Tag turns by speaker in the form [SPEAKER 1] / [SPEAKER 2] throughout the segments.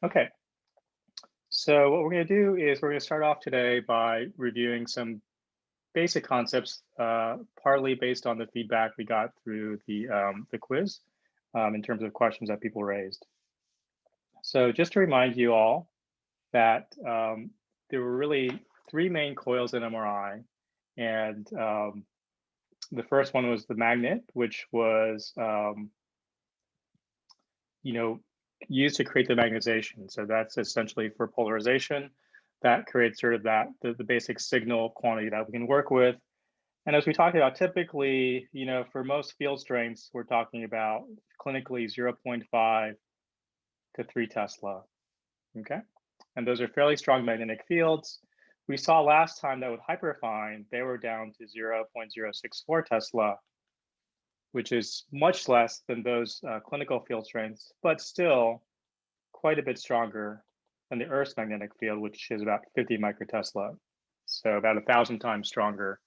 [SPEAKER 1] Okay, so what we're going to do is we're going to start off today by reviewing some basic concepts, partly based on the feedback we got through the quiz in terms of questions that people raised. So just to remind you all that there were really three main coils in MRI, and the first one was the magnet, which was used to create the magnetization. So that's essentially for polarization. That creates sort of the basic signal quantity that we can work with. And as we talked about, typically, for most field strengths, we're talking about clinically 0.5 to 3 Tesla. Okay, and those are fairly strong magnetic fields. We saw last time that with hyperfine, they were down to 0.064 Tesla, which is much less than those clinical field strengths, but still quite a bit stronger than the Earth's magnetic field, which is about 50 microtesla. So about 1,000 times stronger.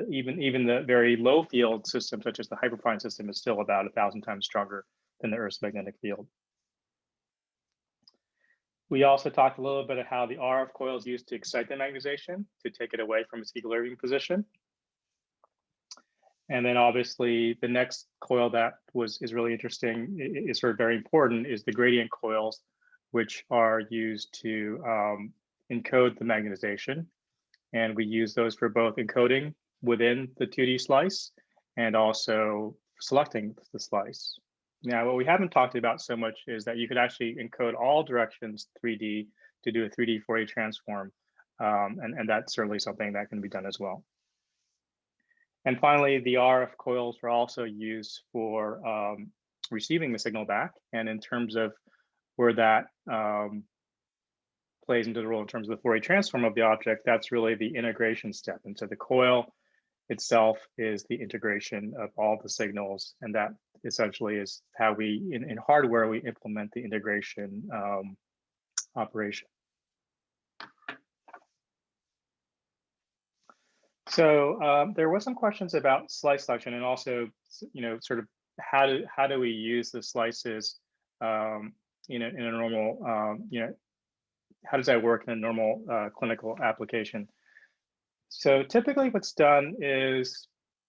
[SPEAKER 1] Even the very low field system, such as the hyperfine system, is still about 1,000 times stronger than the Earth's magnetic field. We also talked a little bit about how the RF coil is used to excite the magnetization, to take it away from its equilibrium position. And then obviously the next coil that is really interesting, is sort of very important, is the gradient coils, which are used to encode the magnetization. And we use those for both encoding within the 2D slice and also selecting the slice. Now, what we haven't talked about so much is that you could actually encode all directions 3D to do a 3D Fourier transform. And that's certainly something that can be done as well. And finally, the RF coils are also used for receiving the signal back. And in terms of where that plays into the role in terms of the Fourier transform of the object, that's really the integration step. And so the coil itself is the integration of all the signals. And that essentially is how we, in hardware, we implement the integration operation. So there were some questions about slice selection, and also, sort of how do we use the slices in a normal, how does that work in a normal clinical application? So typically what's done is,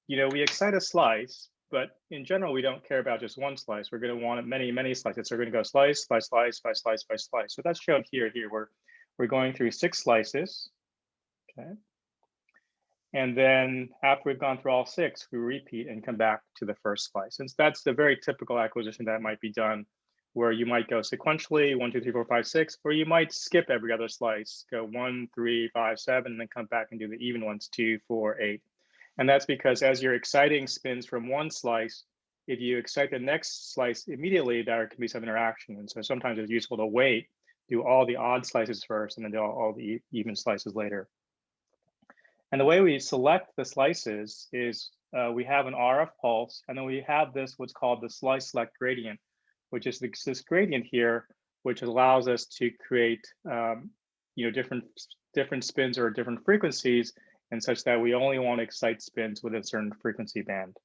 [SPEAKER 1] we excite a slice, but in general, we don't care about just one slice. We're going to want many, many slices. So we're going to go slice by slice by slice by slice. So that's shown here. We're going through 6 slices. Okay. And then after we've gone through all 6, we repeat and come back to the first slice. And that's the very typical acquisition that might be done, where you might go sequentially 1, 2, 3, 4, 5, 6, or you might skip every other slice, go 1, 3, 5, 7, and then come back and do the even ones, 2, 4, 8. And that's because as you're exciting spins from one slice, if you excite the next slice immediately, there can be some interaction. And so sometimes it's useful to wait, do all the odd slices first, and then do all the even slices later. And the way we select the slices is we have an RF pulse, and then we have what's called the slice select gradient, which is this gradient here, which allows us to create different spins or different frequencies, and such that we only want to excite spins within a certain frequency band.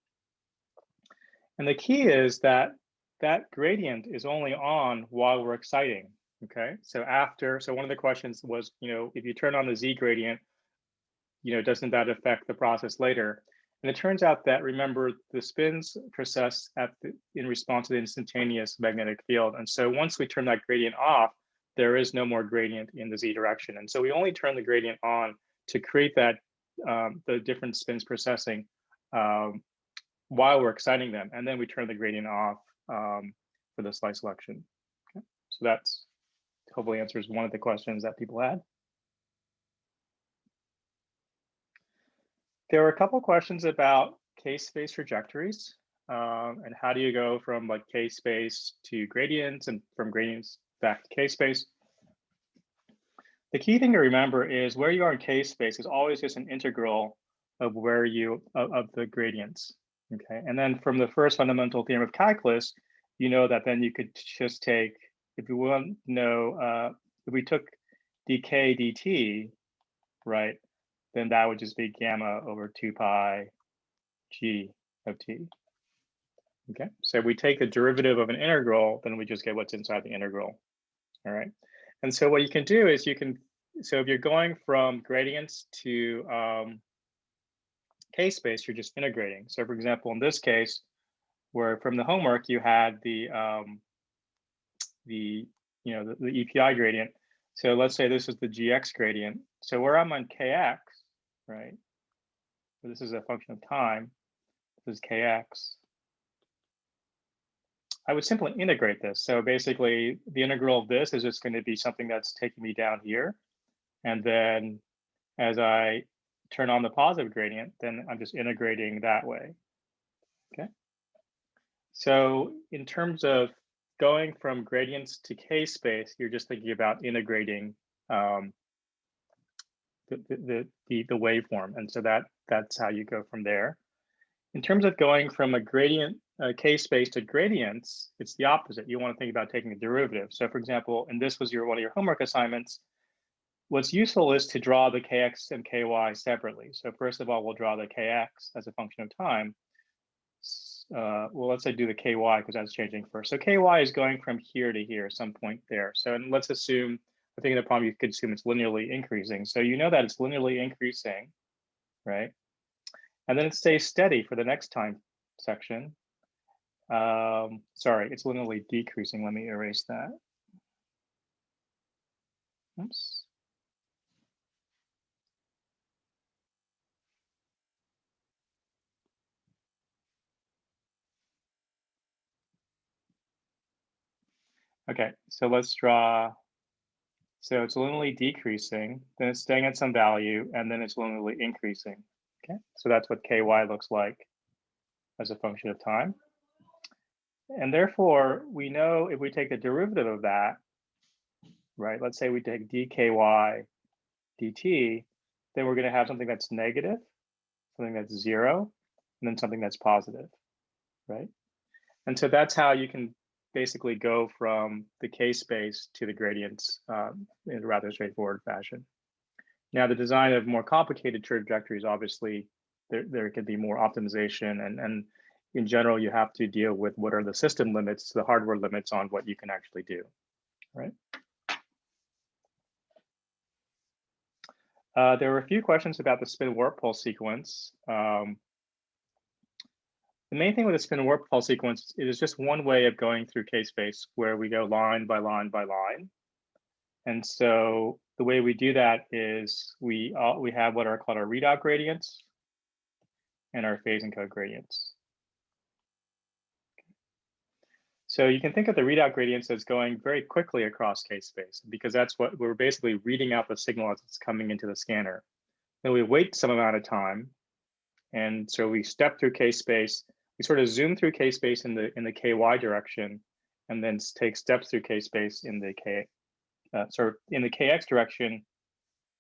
[SPEAKER 1] And the key is that that gradient is only on while we're exciting. Okay, so one of the questions was, if you turn on the Z gradient, doesn't that affect the process later? And it turns out that, remember, the spins process in response to the instantaneous magnetic field. And so once we turn that gradient off, there is no more gradient in the Z direction. And so we only turn the gradient on to create that the different spins processing while we're exciting them. And then we turn the gradient off for the slice selection. Okay. So that's hopefully answers one of the questions that people had. There were a couple of questions about K-space trajectories and how do you go from like K-space to gradients and from gradients back to K-space. The key thing to remember is where you are in K-space is always just an integral of of the gradients. Okay, and then from the first fundamental theorem of calculus, you know that then you could just take, if you want to know, if we took decay dt, right, then that would just be gamma over 2 pi g of t. Okay, so if we take the derivative of an integral, then we just get what's inside the integral. All right. And so what you can do is so if you're going from gradients to K-space, you're just integrating. So for example, in this case, where from the homework you had the EPI gradient. So let's say this is the GX gradient. So where I'm on KX, right? So this is a function of time. This is KX. I would simply integrate this. So basically, the integral of this is just going to be something that's taking me down here. And then as I turn on the positive gradient, then I'm just integrating that way. Okay. So in terms of going from gradients to K-space, you're just thinking about integrating the waveform. And so that's how you go from there. In terms of going from a gradient K-space to gradients, it's the opposite. You want to think about taking a derivative. So for example, and this was one of your homework assignments, what's useful is to draw the Kx and Ky separately. So first of all, we'll draw the Kx as a function of time. Well, let's say do the Ky because that's changing first. So Ky is going from here to here, some point there. So and let's assume, I think in the problem you could assume it's linearly increasing. So you know that it's linearly increasing, right? And then it stays steady for the next time section. Sorry, it's linearly decreasing. Let me erase that. Oops. Okay, so let's draw. So it's linearly decreasing, then it's staying at some value, and then it's linearly increasing. Okay, so that's what Ky looks like as a function of time. And therefore, we know if we take the derivative of that, right, let's say we take dky dt, then we're going to have something that's negative, something that's 0, and then something that's positive, right? And so that's how you can basically go from the K-space to the gradients in a rather straightforward fashion. Now, the design of more complicated trajectories, obviously, there can be more optimization, and in general, you have to deal with what are the system limits, the hardware limits on what you can actually do, right? There were a few questions about the spin warp pulse sequence. The main thing with the spin warp pulse sequence is just one way of going through K-space where we go line by line by line. And so the way we do that is we have what are called our readout gradients and our phase encode gradients. So you can think of the readout gradients as going very quickly across K-space because that's what we're basically reading out the signal as it's coming into the scanner. Then we wait some amount of time. And so we step through K-space, we sort of zoom through K-space in the KY direction, and then take steps through K-space in the in the KX direction,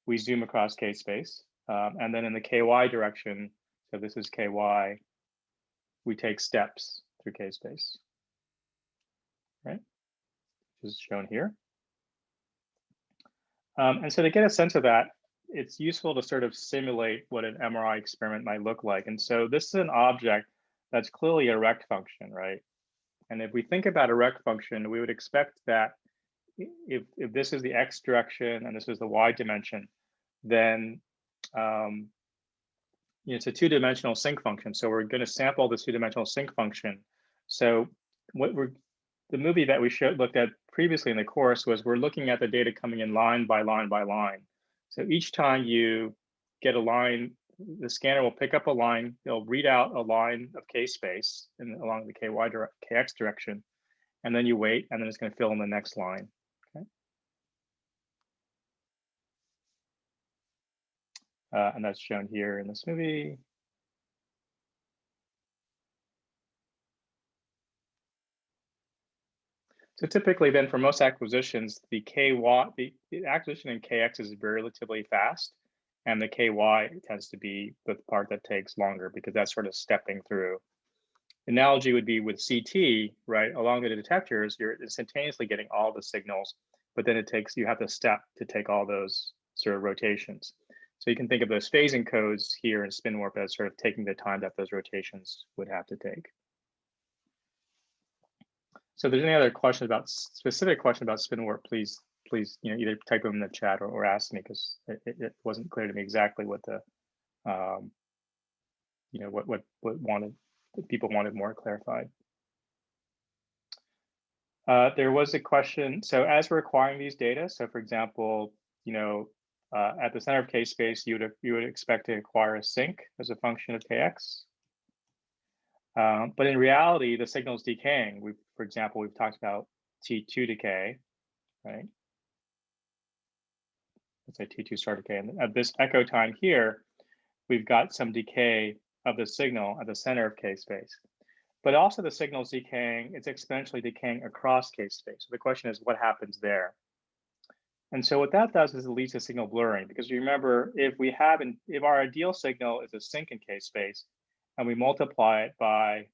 [SPEAKER 1] we zoom across K-space. And then in the KY direction, so this is KY, we take steps through K-space, right? Which is shown here. And so to get a sense of that, it's useful to sort of simulate what an MRI experiment might look like. And so this is an object that's clearly a rect function, right? And if we think about a rect function, we would expect that if this is the X direction and this is the Y dimension, then it's a two-dimensional sinc function. So we're going to sample this two-dimensional sinc function. So the movie that we looked at previously in the course was we're looking at the data coming in line by line by line. So each time you get a line, the scanner will pick up a line, it'll read out a line of K-space along the KX direction, and then you wait, and then it's going to fill in the next line. Okay. And that's shown here in this movie. So typically then for most acquisitions, the acquisition in KX is relatively fast, and the KY tends to be the part that takes longer because that's sort of stepping through. The analogy would be with CT, right? Along the detectors, you're instantaneously getting all the signals, but then you have to step to take all those sort of rotations. So you can think of those phase encodes here in spin warp as sort of taking the time that those rotations would have to take. So if there's any other questions about specific question about spin warp, please either type them in the chat or ask me, because it wasn't clear to me exactly what the what people wanted more clarified. There was a question. So as we're acquiring these data, so for example, at the center of K space, you would expect to acquire a sink as a function of Kx. But in reality, the signal is decaying. For example, we've talked about T2 decay, right? Let's say T2 star decay. And at this echo time here, we've got some decay of the signal at the center of K space. But also the signal is decaying, it's exponentially decaying across K space. So the question is, what happens there? And so what that does is it leads to signal blurring, because you remember, if our ideal signal is a sink in K space, and we multiply it by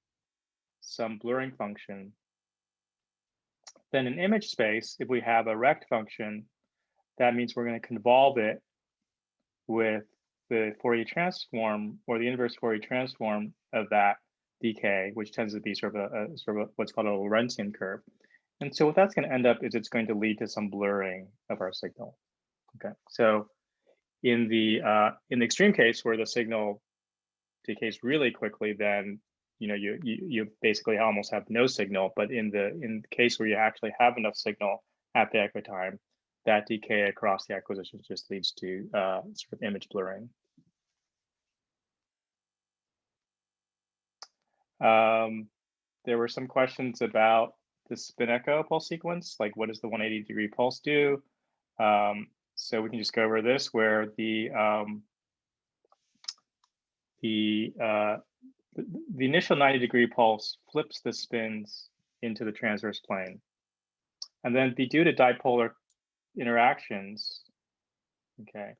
[SPEAKER 1] some blurring function, then in image space, if we have a rect function, that means we're going to convolve it with the Fourier transform, or the inverse Fourier transform of that decay, which tends to be sort of what's called a Lorentzian curve. And so what that's going to end up is it's going to lead to some blurring of our signal. Okay, so in the extreme case where the signal decays really quickly, then you basically almost have no signal. But in the case where you actually have enough signal at the echo time, that decay across the acquisitions just leads to sort of image blurring. There were some questions about the spin echo pulse sequence, like what does the 180-degree pulse do? So we can just go over this, where the initial 90-degree pulse flips the spins into the transverse plane, and then due to dipolar interactions, okay,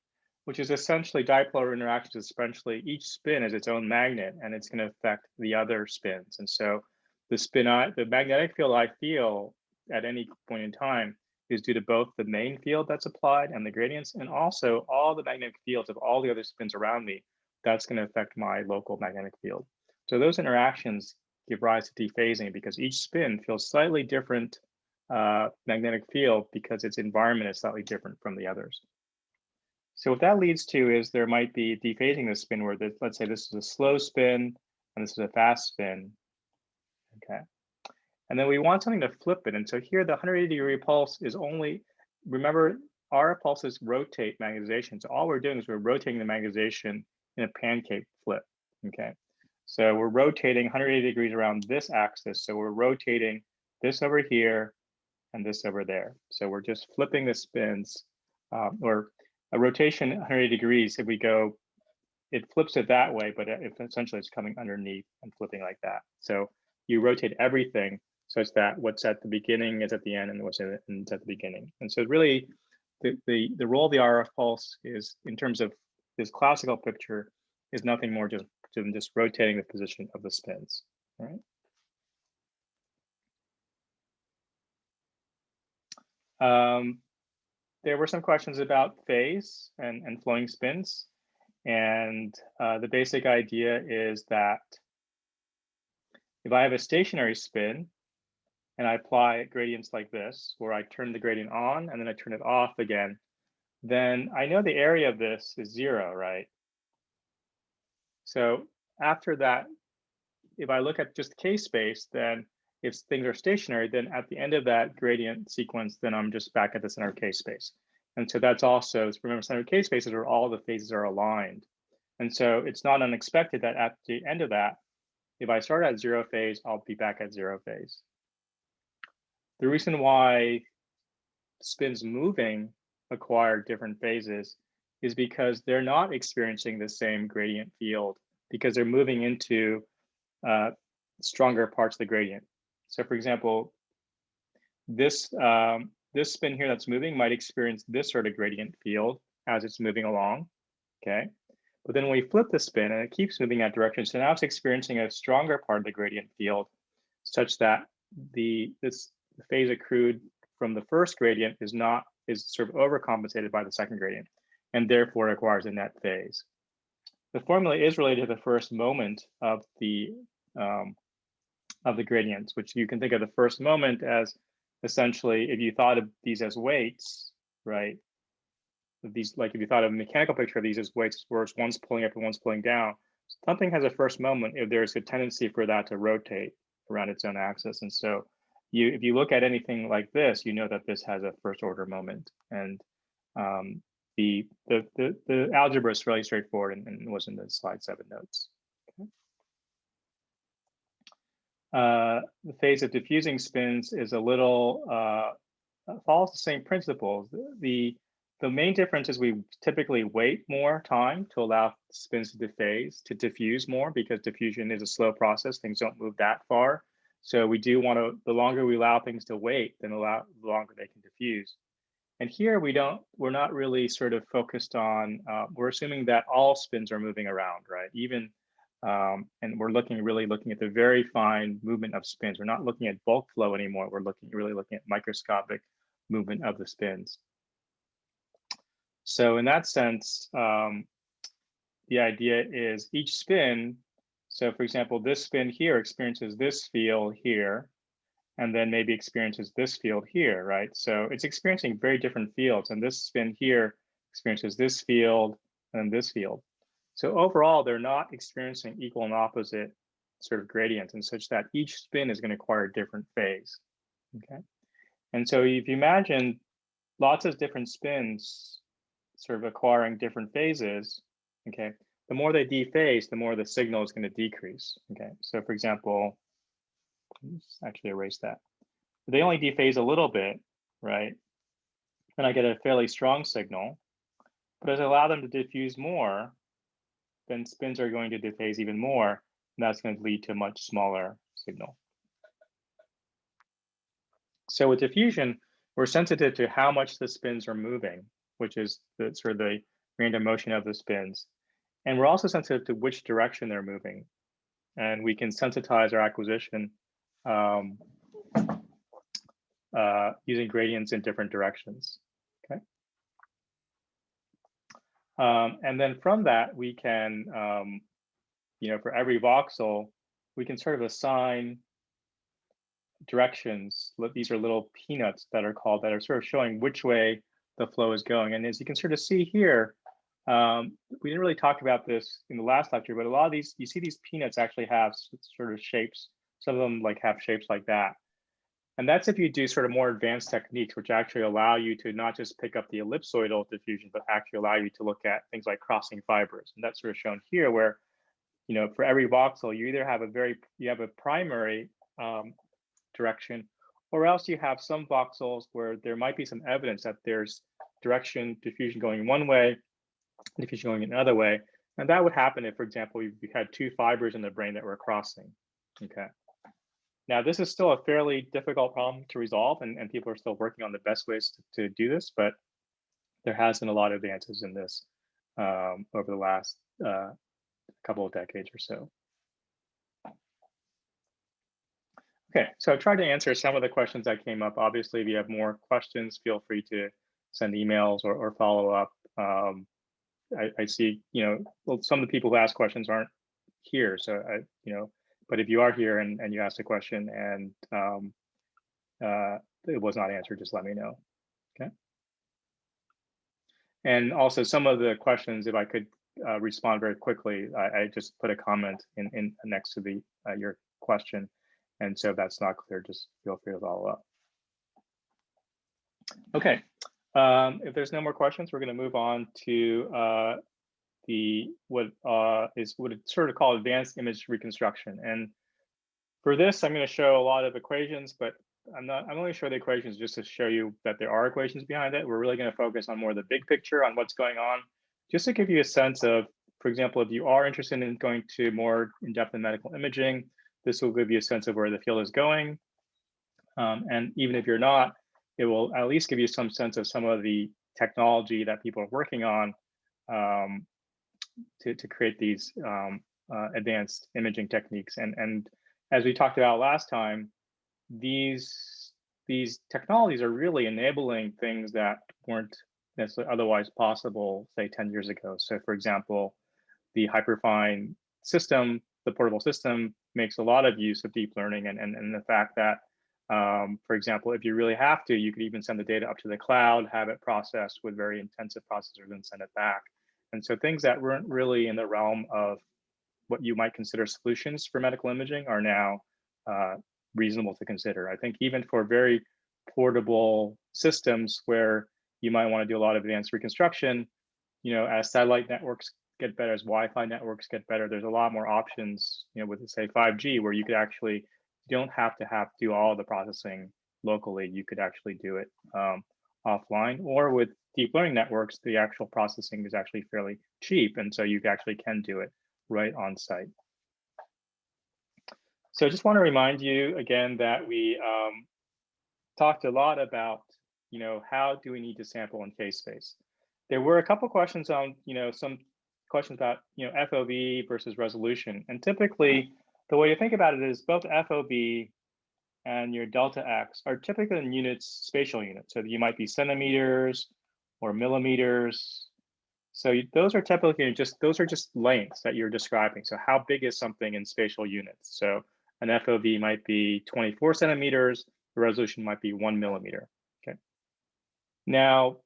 [SPEAKER 1] which is essentially dipolar interactions. Essentially, each spin is its own magnet, and it's going to affect the other spins. And so the magnetic field I feel at any point in time is due to both the main field that's applied and the gradients, and also all the magnetic fields of all the other spins around me. That's going to affect my local magnetic field. So those interactions give rise to dephasing, because each spin feels slightly different magnetic field because its environment is slightly different from the others. So what that leads to is there might be dephasing the spin, where let's say this is a slow spin and this is a fast spin. Okay, and then we want something to flip it. And so here the 180-degree pulse is only, remember, our pulses rotate magnetization. So all we're doing is we're rotating the magnetization in a pancake flip. Okay, so we're rotating 180 degrees around this axis. So we're rotating this over here and this over there. So we're just flipping the spins, or a rotation 180 degrees. If we go, it flips it that way, but if essentially it's coming underneath and flipping like that. So you rotate everything such that what's at the beginning is at the end, and what's at the beginning. And so really, the role of the RF pulse is, in terms of this classical picture, is nothing more than just rotating the position of the spins. All right. There were some questions about phase and flowing spins. And the basic idea is that if I have a stationary spin and I apply gradients like this, where I turn the gradient on and then I turn it off again, then I know the area of this is 0, right? So after that, if I look at just K space, then if things are stationary, then at the end of that gradient sequence, then I'm just back at the center of K space. And so that's also, remember, center of K spaces are all the phases are aligned. And so it's not unexpected that at the end of that, if I start at 0 phase, I'll be back at 0 phase. The reason why spins moving acquire different phases is because they're not experiencing the same gradient field, because they're moving into stronger parts of the gradient. So for example, this spin here that's moving might experience this sort of gradient field as it's moving along, okay? But then when we flip the spin and it keeps moving that direction, so now it's experiencing a stronger part of the gradient field, such that the phase accrued from the first gradient is sort of overcompensated by the second gradient, and therefore requires a net phase. The formula is related to the first moment of the of the gradients, which you can think of the first moment as essentially, if you thought of these as weights, right? These, like if you thought of a mechanical picture of these as weights, where one's pulling up and one's pulling down, something has a first moment if there's a tendency for that to rotate around its own axis. And so if you look at anything like this, you know that this has a first order moment. And the algebra is fairly straightforward and was in the slide 7 notes. Okay. The phase of diffusing spins is a little, follows the same principles. The main difference is we typically wait more time to allow spins to dephase, to diffuse more, because diffusion is a slow process. Things don't move that far. So we do want to, the longer we allow things to wait, then the longer they can diffuse. And here we're not really sort of focused on, we're assuming that all spins are moving around, right? Even, and we're really looking at the very fine movement of spins. We're not looking at bulk flow anymore. We're really looking at microscopic movement of the spins. So in that sense, the idea is each spin, so for example, this spin here experiences this field here, and then maybe experiences this field here, right? So it's experiencing very different fields, and this spin here experiences this field and this field. So overall, they're not experiencing equal and opposite sort of gradients, and such that each spin is going to acquire a different phase, okay? And so if you imagine lots of different spins sort of acquiring different phases, okay, the more they dephase, the more the signal is going to decrease, okay? So for example, let's actually erase that. If they only dephase a little bit, right, then I get a fairly strong signal. But as I allow them to diffuse more, then spins are going to dephase even more, and that's going to lead to a much smaller signal. So with diffusion, we're sensitive to how much the spins are moving, which is the sort of the random motion of the spins. And we're also sensitive to which direction they're moving. And we can sensitize our acquisition using gradients in different directions, okay? And then from that, we can, for every voxel, we can sort of assign directions. These are little peanuts that are called, that are sort of showing which way the flow is going. And as you can sort of see here, we didn't really talk about this in the last lecture, but a lot of these, you see these peanuts actually have sort of shapes. Some of them like have shapes like that. And that's if you do sort of more advanced techniques, which actually allow you to not just pick up the ellipsoidal diffusion, but actually allow you to look at things like crossing fibers. And that's sort of shown here, where, for every voxel, you either have a primary direction, or else you have some voxels where there might be some evidence that there's diffusion going one way, diffusion going another way. And that would happen if, for example, you had two fibers in the brain that were crossing, okay? Now, this is still a fairly difficult problem to resolve, and people are still working on the best ways to do this, but there has been a lot of advances in this over the last couple of decades or so. Okay, so I tried to answer some of the questions that came up. Obviously, if you have more questions, feel free to send emails or follow up. I see, well, some of the people who ask questions aren't here, so but if you are here and you asked a question and it was not answered, just let me know, okay? And also some of the questions, if I could respond very quickly, I just put a comment in next to your question. And so if that's not clear, just feel free to follow up. Okay, if there's no more questions, we're gonna move on to what it's sort of called advanced image reconstruction. And for this, I'm going to show a lot of equations, but I'm only showing the equations just to show you that there are equations behind it. We're really going to focus on more of the big picture, on what's going on, just to give you a sense of, for example, if you are interested in going to more in-depth in medical imaging, this will give you a sense of where the field is going. And even if you're not, it will at least give you some sense of some of the technology that people are working on to create these advanced imaging techniques. And as we talked about last time, these technologies are really enabling things that weren't necessarily otherwise possible, say 10 years ago. So for example, the hyperfine system, the portable system, makes a lot of use of deep learning and the fact that, for example, if you really have to, you could even send the data up to the cloud, have it processed with very intensive processors, and send it back. And so things that weren't really in the realm of what you might consider solutions for medical imaging are now reasonable to consider. I think even for very portable systems where you might want to do a lot of advanced reconstruction, as satellite networks get better, as Wi-Fi networks get better, there's a lot more options, with say 5G, where you could actually, you don't have to do all the processing locally. You could actually do it offline, or with deep learning networks, the actual processing is actually fairly cheap. And so you actually can do it right on site. So I just want to remind you again that we talked a lot about, how do we need to sample in case space? There were a couple questions on, some questions about, FOV versus resolution. And typically, the way you think about it is both FOV and your delta X are typically in units, spatial units. So you might be centimeters or millimeters. So those are typically those are just lengths that you're describing. So how big is something in spatial units? So an FOV might be 24 centimeters, the resolution might be 1 millimeter. Okay. Now,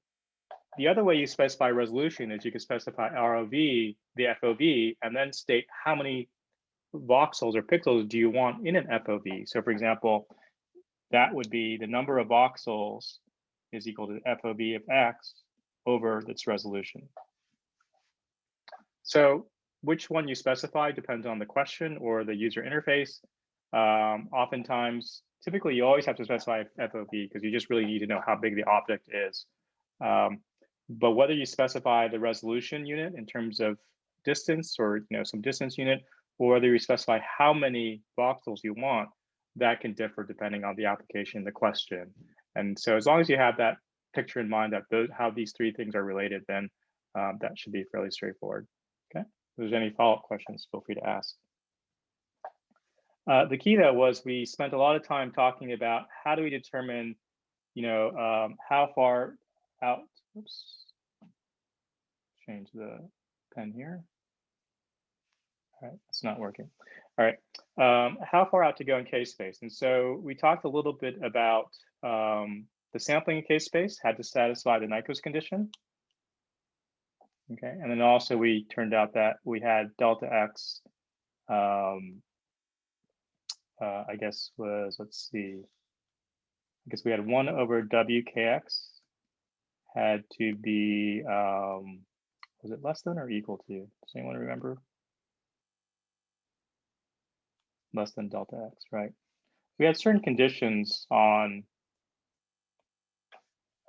[SPEAKER 1] the other way you specify resolution is you can specify ROV, the FOV, and then state how many voxels or pixels do you want in an FOV. So for example, that would be the number of voxels is equal to FOV of X over its resolution. So which one you specify depends on the question or the user interface. Oftentimes, typically you always have to specify FOV because you just really need to know how big the object is. But whether you specify the resolution unit in terms of distance or some distance unit, or whether you specify how many voxels you want, that can differ depending on the application, the question. And so as long as you have that picture in mind, that how these three things are related, then that should be fairly straightforward. Okay. If there's any follow-up questions, feel free to ask. The key though was we spent a lot of time talking about how do we determine, how far out. Oops. Change the pen here. All right, it's not working. All right, how far out to go in case space? And so we talked a little bit about the sampling in case space had to satisfy the Nyquist condition. Okay, and then also we turned out that we had delta X, I guess was, let's see, I guess we had 1 over WKX had to be, was it less than or equal to? Does anyone remember? Less than delta X, right? We had certain conditions on,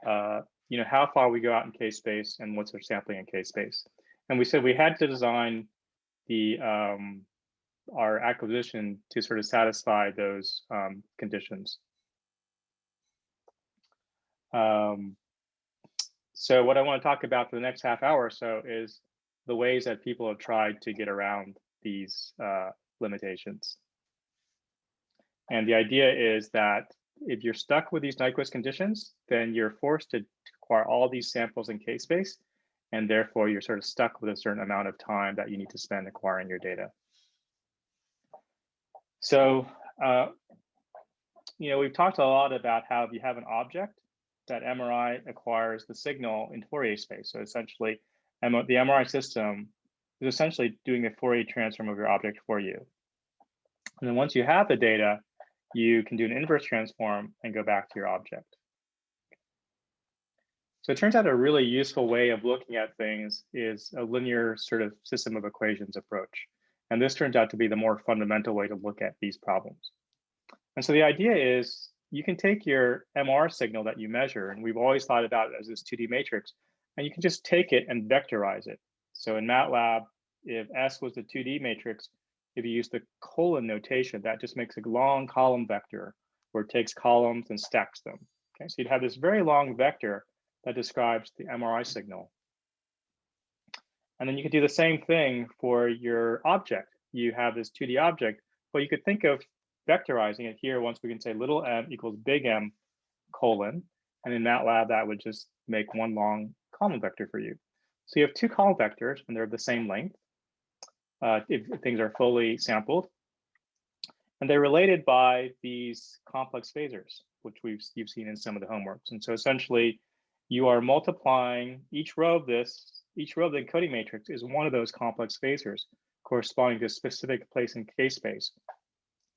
[SPEAKER 1] how far we go out in case space and what's our sampling in case space. And we said we had to design the our acquisition to sort of satisfy those conditions. So what I want to talk about for the next half hour or so is the ways that people have tried to get around these limitations. And the idea is that if you're stuck with these Nyquist conditions, then you're forced to acquire all these samples in case space, and therefore you're sort of stuck with a certain amount of time that you need to spend acquiring your data. So, we've talked a lot about how if you have an object, that MRI acquires the signal in Fourier space. So essentially, the MRI system is essentially doing a Fourier transform of your object for you. And then once you have the data, you can do an inverse transform and go back to your object. So it turns out a really useful way of looking at things is a linear sort of system of equations approach. And this turns out to be the more fundamental way to look at these problems. And so the idea is you can take your MR signal that you measure, and we've always thought about it as this 2D matrix, and you can just take it and vectorize it. So in MATLAB, if S was the 2D matrix, if you use the colon notation, that just makes a long column vector where it takes columns and stacks them. Okay, so you'd have this very long vector that describes the MRI signal. And then you could do the same thing for your object. You have this 2D object, but you could think of vectorizing it here once we can say little m equals big M colon. And in MATLAB, that would just make one long column vector for you. So you have two column vectors and they're the same length if things are fully sampled. And they're related by these complex phasors, which you've seen in some of the homeworks. And so essentially, you are multiplying each row of the encoding matrix is one of those complex phasors corresponding to a specific place in K-space.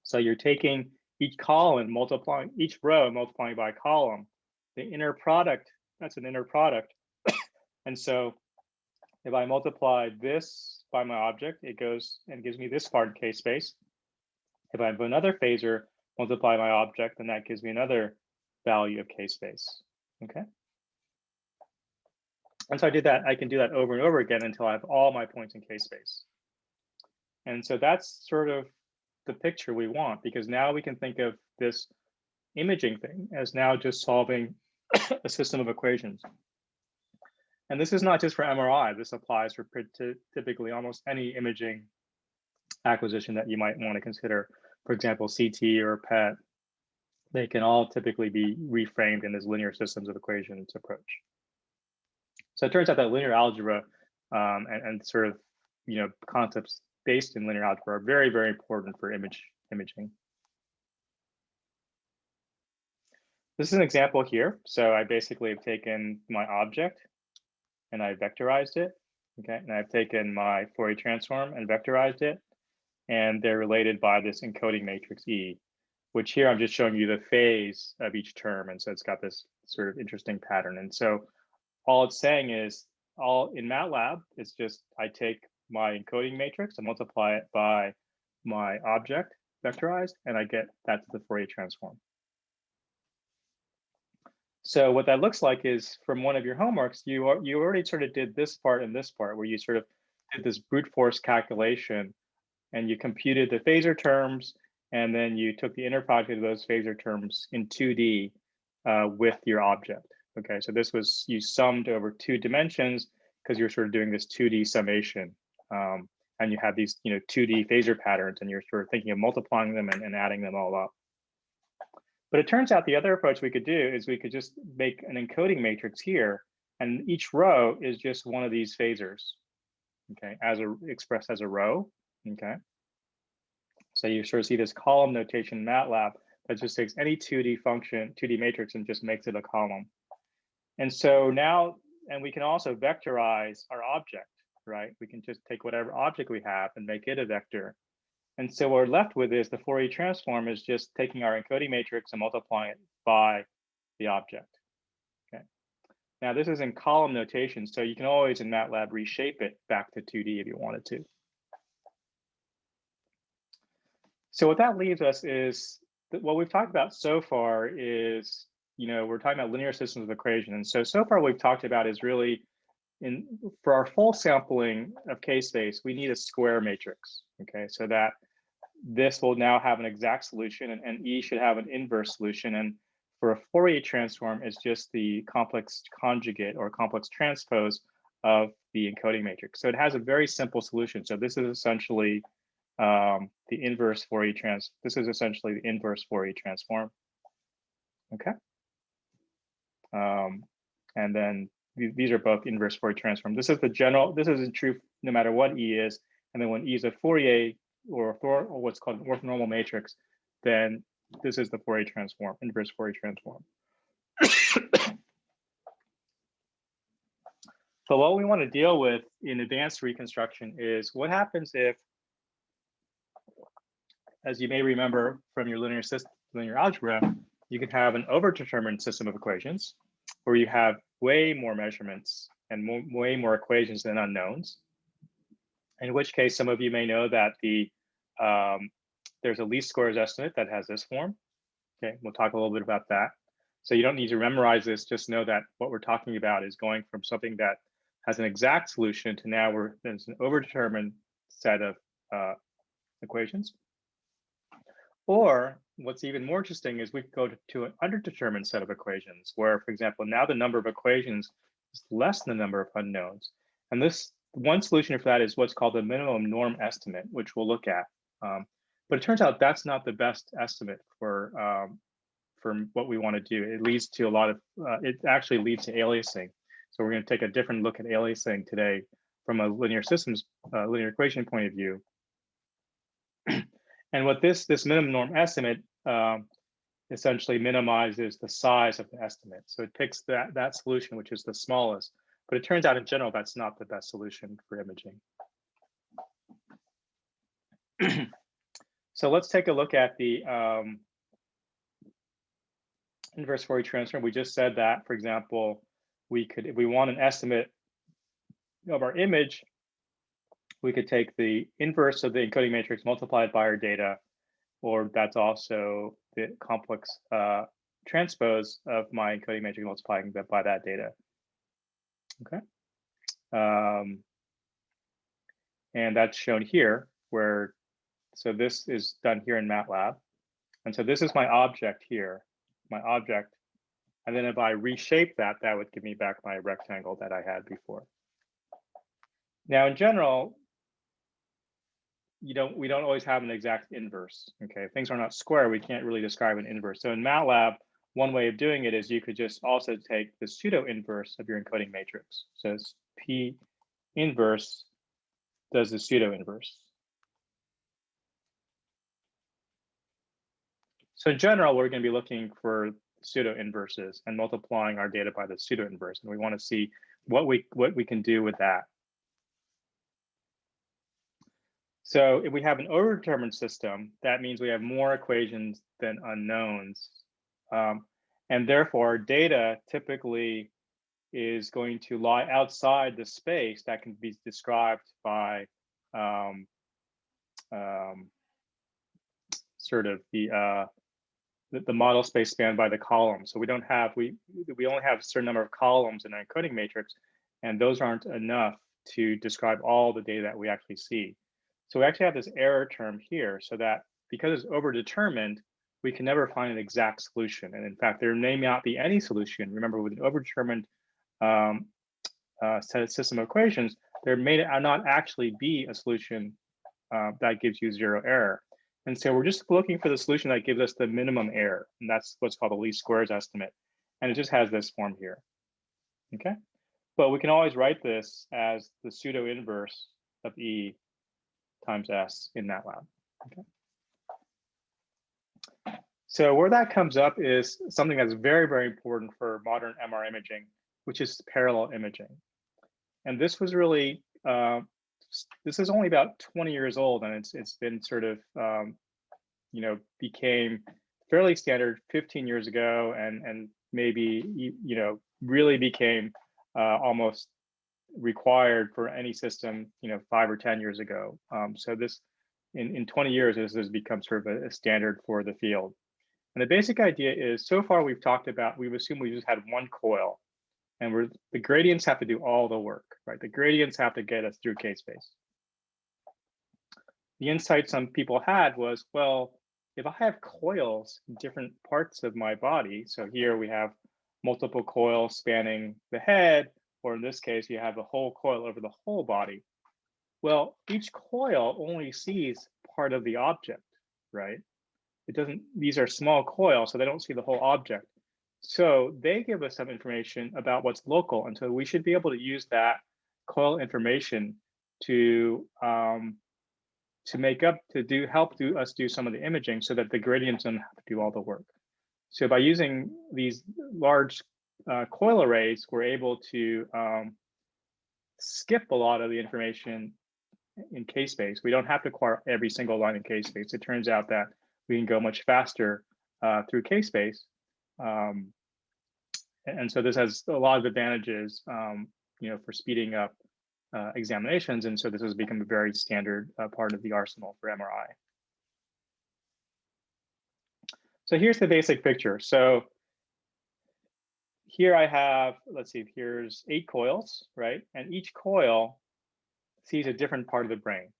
[SPEAKER 1] So you're taking each column, multiplying each row, multiplying by column. The inner product, that's an inner product. And so if I multiply this by my object, it goes and gives me this part in K-space. If I have another phasor, multiply my object, then that gives me another value of K-space, okay? And so I can do that over and over again until I have all my points in K-space. And so that's sort of the picture we want, because now we can think of this imaging thing as now just solving a system of equations. And this is not just for MRI, this applies for typically almost any imaging acquisition that you might want to consider. For example, CT or PET, they can all typically be reframed in this linear systems of equations approach. So it turns out that linear algebra and sort of concepts based in linear algebra are very, very important for imaging. This is an example here. So I basically have taken my object and I vectorized it, okay? And I've taken my Fourier transform and vectorized it, and they're related by this encoding matrix E, which here I'm just showing you the phase of each term. And so it's got this sort of interesting pattern. And so all it's saying is, all in MATLAB, it's just I take my encoding matrix and multiply it by my object vectorized, and I get that's the Fourier transform. So what that looks like is from one of your homeworks, you already sort of did this part and this part where you sort of did this brute force calculation and you computed the phasor terms, and then you took the inner product of those phasor terms in 2D with your object. Okay, so this was, you summed over 2 dimensions because you're sort of doing this 2D summation. And you have these 2D phasor patterns, and you're sort of thinking of multiplying them and adding them all up. But it turns out the other approach we could do is we could just make an encoding matrix here, and each row is just one of these phasors, okay, expressed as a row, okay? So you sort of see this column notation in MATLAB that just takes any 2D function, 2D matrix, and just makes it a column. And so now, and we can also vectorize our object, right? We can just take whatever object we have and make it a vector. And so what we're left with is the Fourier transform is just taking our encoding matrix and multiplying it by the object. Okay. Now this is in column notation, so you can always in MATLAB reshape it back to 2D if you wanted to. So what that leaves us is that what we've talked about so far is, we're talking about linear systems of equation. And so far what we've talked about is really for our full sampling of K-space, we need a square matrix, okay? So that this will now have an exact solution, and E should have an inverse solution. And for a Fourier transform, it's just the complex conjugate or complex transpose of the encoding matrix. So it has a very simple solution. So this is essentially the inverse Fourier this is essentially the inverse Fourier transform, okay? And then these are both inverse Fourier transform. This is the general, this is true no matter what E is. And then when E is a Fourier or what's called an orthonormal matrix, then this is the Fourier transform, inverse Fourier transform. But what we want to deal with in advanced reconstruction is what happens if, as you may remember from your linear algebra, you can have an overdetermined system of equations where you have way more measurements and way more equations than unknowns. In which case, some of you may know that there's a least squares estimate that has this form. Okay, we'll talk a little bit about that. So you don't need to memorize this, just know that what we're talking about is going from something that has an exact solution to now there's an overdetermined set of equations. Or what's even more interesting is we could go to an underdetermined set of equations where, for example, now the number of equations is less than the number of unknowns. And this one solution for that is what's called the minimum norm estimate, which we'll look at. But it turns out that's not the best estimate for what we want to do. It leads to a lot of, it actually leads to aliasing. So we're going to take a different look at aliasing today from a linear systems, linear equation point of view. And what this minimum norm estimate essentially minimizes the size of the estimate. So it picks that solution, which is the smallest. But it turns out in general, that's not the best solution for imaging. So let's take a look at the inverse Fourier transform. We just said that, for example, we could, if we want an estimate of our image, we could take the inverse of the encoding matrix multiplied by our data, or that's also the complex transpose of my encoding matrix multiplying by that data. Okay. And that's shown here, where, so this is done here in MATLAB. And so this is my object here, my object. And then if I reshape that, that would give me back my rectangle that I had before. Now, in general, we don't always have an exact inverse. Okay, if things are not square, we can't really describe an inverse. So in MATLAB, one way of doing it is you could just also take the pseudo inverse of your encoding matrix. So it's P inverse does the pseudo inverse. So in general, we're going to be looking for pseudo inverses and multiplying our data by the pseudo inverse, and we want to see what we can do with that. So if we have an overdetermined system, that means we have more equations than unknowns. And therefore, data typically is going to lie outside the space that can be described by sort of the model space spanned by the columns. So we don't have, we only have a certain number of columns in our encoding matrix, and those aren't enough to describe all the data that we actually see. So we actually have this error term here, so that because it's overdetermined, we can never find an exact solution. And in fact, there may not be any solution. Remember, with an overdetermined system of equations, there may not actually be a solution that gives you zero error. And so we're just looking for the solution that gives us the minimum error. And that's what's called the least squares estimate. And it just has this form here. Okay. But we can always write this as the pseudo inverse of E times S in MATLAB. Okay. So where that comes up is something that's very, very important for modern MR imaging, which is parallel imaging. And this was really, this is only about 20 years old, and it's been sort of, became fairly standard 15 years ago, and maybe, really became almost required for any system, 5 or 10 years ago. So this, in 20 years, this has become sort of a standard for the field. And the basic idea is, so far we've talked about, we've assumed we just had one coil, and the gradients have to do all the work, right? The gradients have to get us through K-space. The insight some people had was, well, if I have coils in different parts of my body, so here we have multiple coils spanning the head, or in this case, you have a whole coil over the whole body. Well, each coil only sees part of the object, right? It doesn't, these are small coils, so they don't see the whole object. So they give us some information about what's local, and so we should be able to use that coil information to help us do some of the imaging, so that the gradients don't have to do all the work. So by using these large coil arrays, we're able to skip a lot of the information in K-space. We don't have to acquire every single line in K-space. It turns out that we can go much faster through K-space. And so this has a lot of advantages, for speeding up examinations. And so this has become a very standard part of the arsenal for MRI. So here's the basic picture. So here I have, let's see, here's 8 coils, right? And each coil sees a different part of the brain.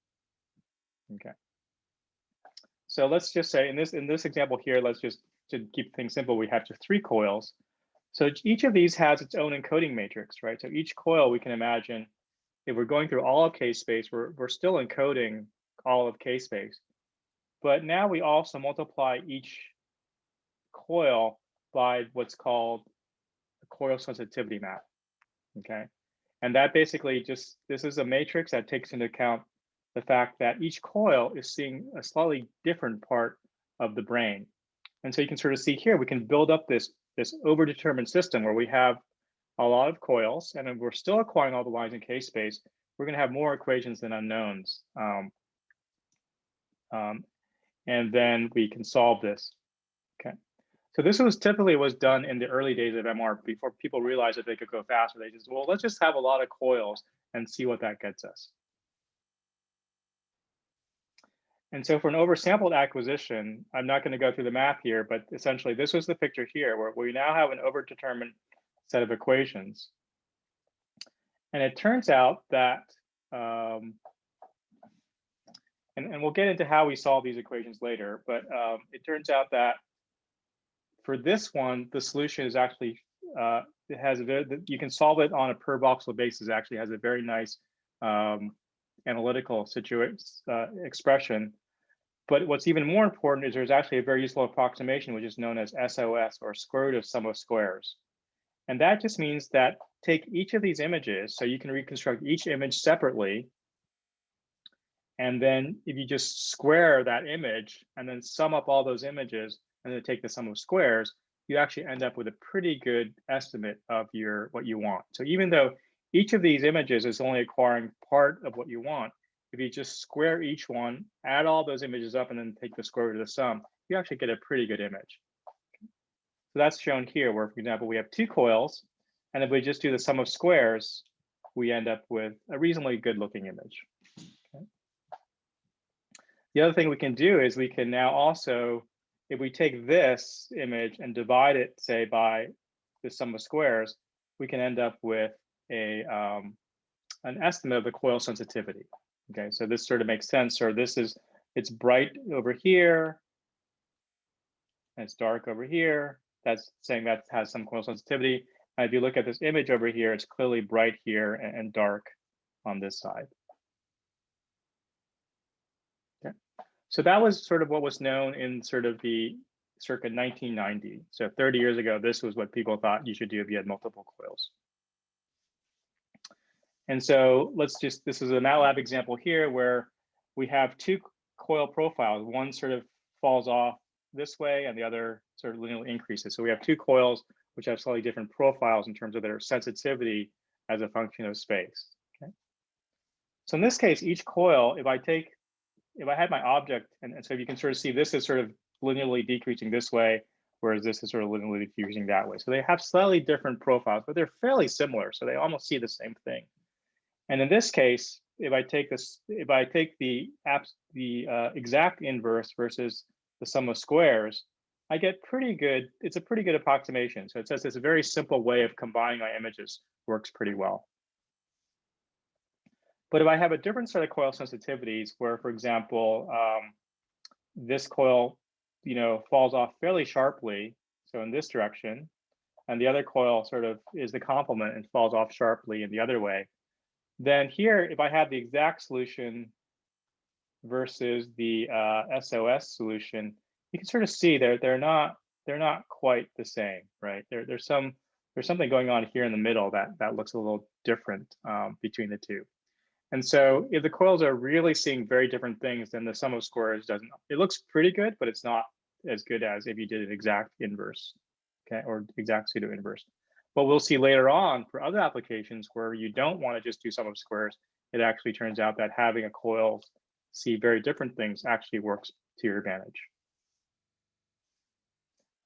[SPEAKER 1] Okay. So let's just say in this example here, let's just, to keep things simple, we have just 3 coils. So each of these has its own encoding matrix, right? So each coil, we can imagine, if we're going through all of K-space, we're still encoding all of K-space. But now we also multiply each coil by what's called a coil sensitivity map, okay? And that basically this is a matrix that takes into account the fact that each coil is seeing a slightly different part of the brain. And so you can sort of see here, we can build up this overdetermined system where we have a lot of coils, and if we're still acquiring all the lines in K-space, we're going to have more equations than unknowns. And then we can solve this. Okay. So this was typically done in the early days of MR before people realized that they could go faster. They just, well, let's just have a lot of coils and see what that gets us. And so for an oversampled acquisition, I'm not going to go through the math here, but essentially this was the picture here where we now have an overdetermined set of equations. And it turns out that, and we'll get into how we solve these equations later, but it turns out that for this one, the solution is actually, it has you can solve it on a per voxel basis. It actually has a very nice analytical expression. But what's even more important is there's actually a very useful approximation, which is known as SOS, or square root of sum of squares. And that just means that take each of these images, so you can reconstruct each image separately. And then if you just square that image and then sum up all those images and then take the sum of squares, you actually end up with a pretty good estimate of what you want. So even though each of these images is only acquiring part of what you want, if you just square each one, add all those images up, and then take the square root of the sum, you actually get a pretty good image. So that's shown here, where, for example, we have two coils, and if we just do the sum of squares, we end up with a reasonably good looking image. Okay. The other thing we can do is we can now also, if we take this image and divide it, say, by the sum of squares, we can end up with an estimate of the coil sensitivity. Okay, so this sort of makes sense. Or it's bright over here, and it's dark over here. That's saying that has some coil sensitivity. And if you look at this image over here, it's clearly bright here and dark on this side. Okay, so that was sort of what was known in sort of the circa 1990. So 30 years ago, this was what people thought you should do if you had multiple coils. And so this is a MATLAB example here where we have two coil profiles. One sort of falls off this way and the other sort of linearly increases. So we have two coils which have slightly different profiles in terms of their sensitivity as a function of space. Okay. So in this case, each coil, if I had my object, and so you can sort of see this is sort of linearly decreasing this way, whereas this is sort of linearly decreasing that way. So they have slightly different profiles, but they're fairly similar. So they almost see the same thing. And in this case, if I take the exact inverse versus the sum of squares, I get pretty good. It's a pretty good approximation. So it says it's a very simple way of combining my images works pretty well. But if I have a different set of coil sensitivities, where, for example, this coil, falls off fairly sharply, so in this direction, and the other coil sort of is the complement and falls off sharply in the other way, then here, if I have the exact solution versus the SOS solution, you can sort of see they're not quite the same, right? There's something going on here in the middle that looks a little different between the two. And so if the coils are really seeing very different things, then the sum of squares doesn't. It looks pretty good, but it's not as good as if you did an exact inverse, okay, or exact pseudo inverse. But we'll see later on for other applications where you don't want to just do sum of squares, it actually turns out that having a coil see very different things actually works to your advantage.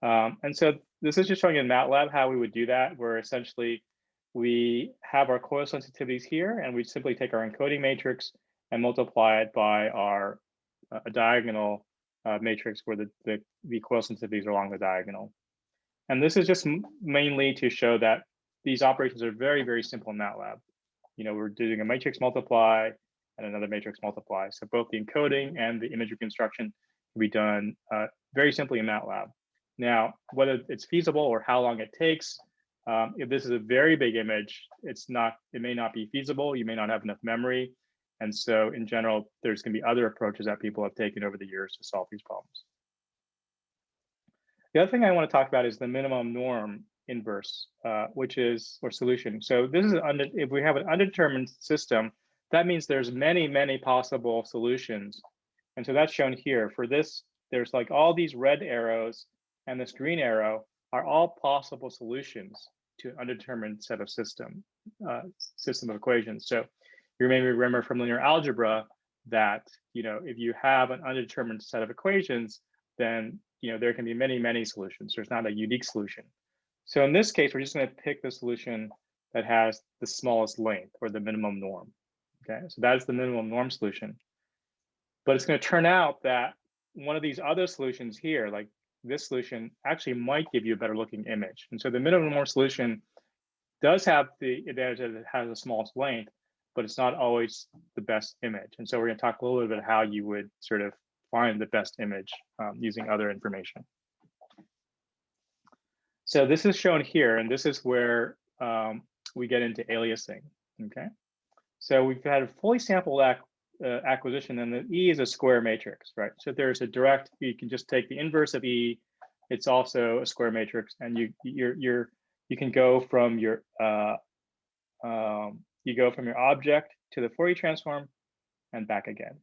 [SPEAKER 1] And so this is just showing in MATLAB how we would do that, where essentially we have our coil sensitivities here, and we simply take our encoding matrix and multiply it by our diagonal matrix where the coil sensitivities are along the diagonal. And this is just mainly to show that these operations are very, very simple in MATLAB. We're doing a matrix multiply and another matrix multiply. So both the encoding and the image reconstruction can be done very simply in MATLAB. Now, whether it's feasible or how long it takes, if this is a very big image, it may not be feasible. You may not have enough memory. And so in general, there's going to be other approaches that people have taken over the years to solve these problems. The other thing I want to talk about is the minimum norm inverse, or solution. So this is if we have an undetermined system that means there's many, many possible solutions. And so that's shown here. For this, there's like all these red arrows and this green arrow are all possible solutions to an undetermined set of system of equations. So you may remember from linear algebra that, if you have an undetermined set of equations, then, there can be many, many solutions. There's not a unique solution. So in this case, we're just going to pick the solution that has the smallest length, or the minimum norm. Okay, so that's the minimum norm solution. But it's going to turn out that one of these other solutions here, like this solution, actually might give you a better looking image. And so the minimum norm solution does have the advantage that it has the smallest length, but it's not always the best image. And so we're going to talk a little bit about how you would sort of find the best image using other information. So this is shown here, and this is where we get into aliasing. Okay, so we've had a fully sampled acquisition, and the E is a square matrix, right? So there's a direct, you can just take the inverse of E. It's also a square matrix, and you can go from your object to the Fourier transform and back again.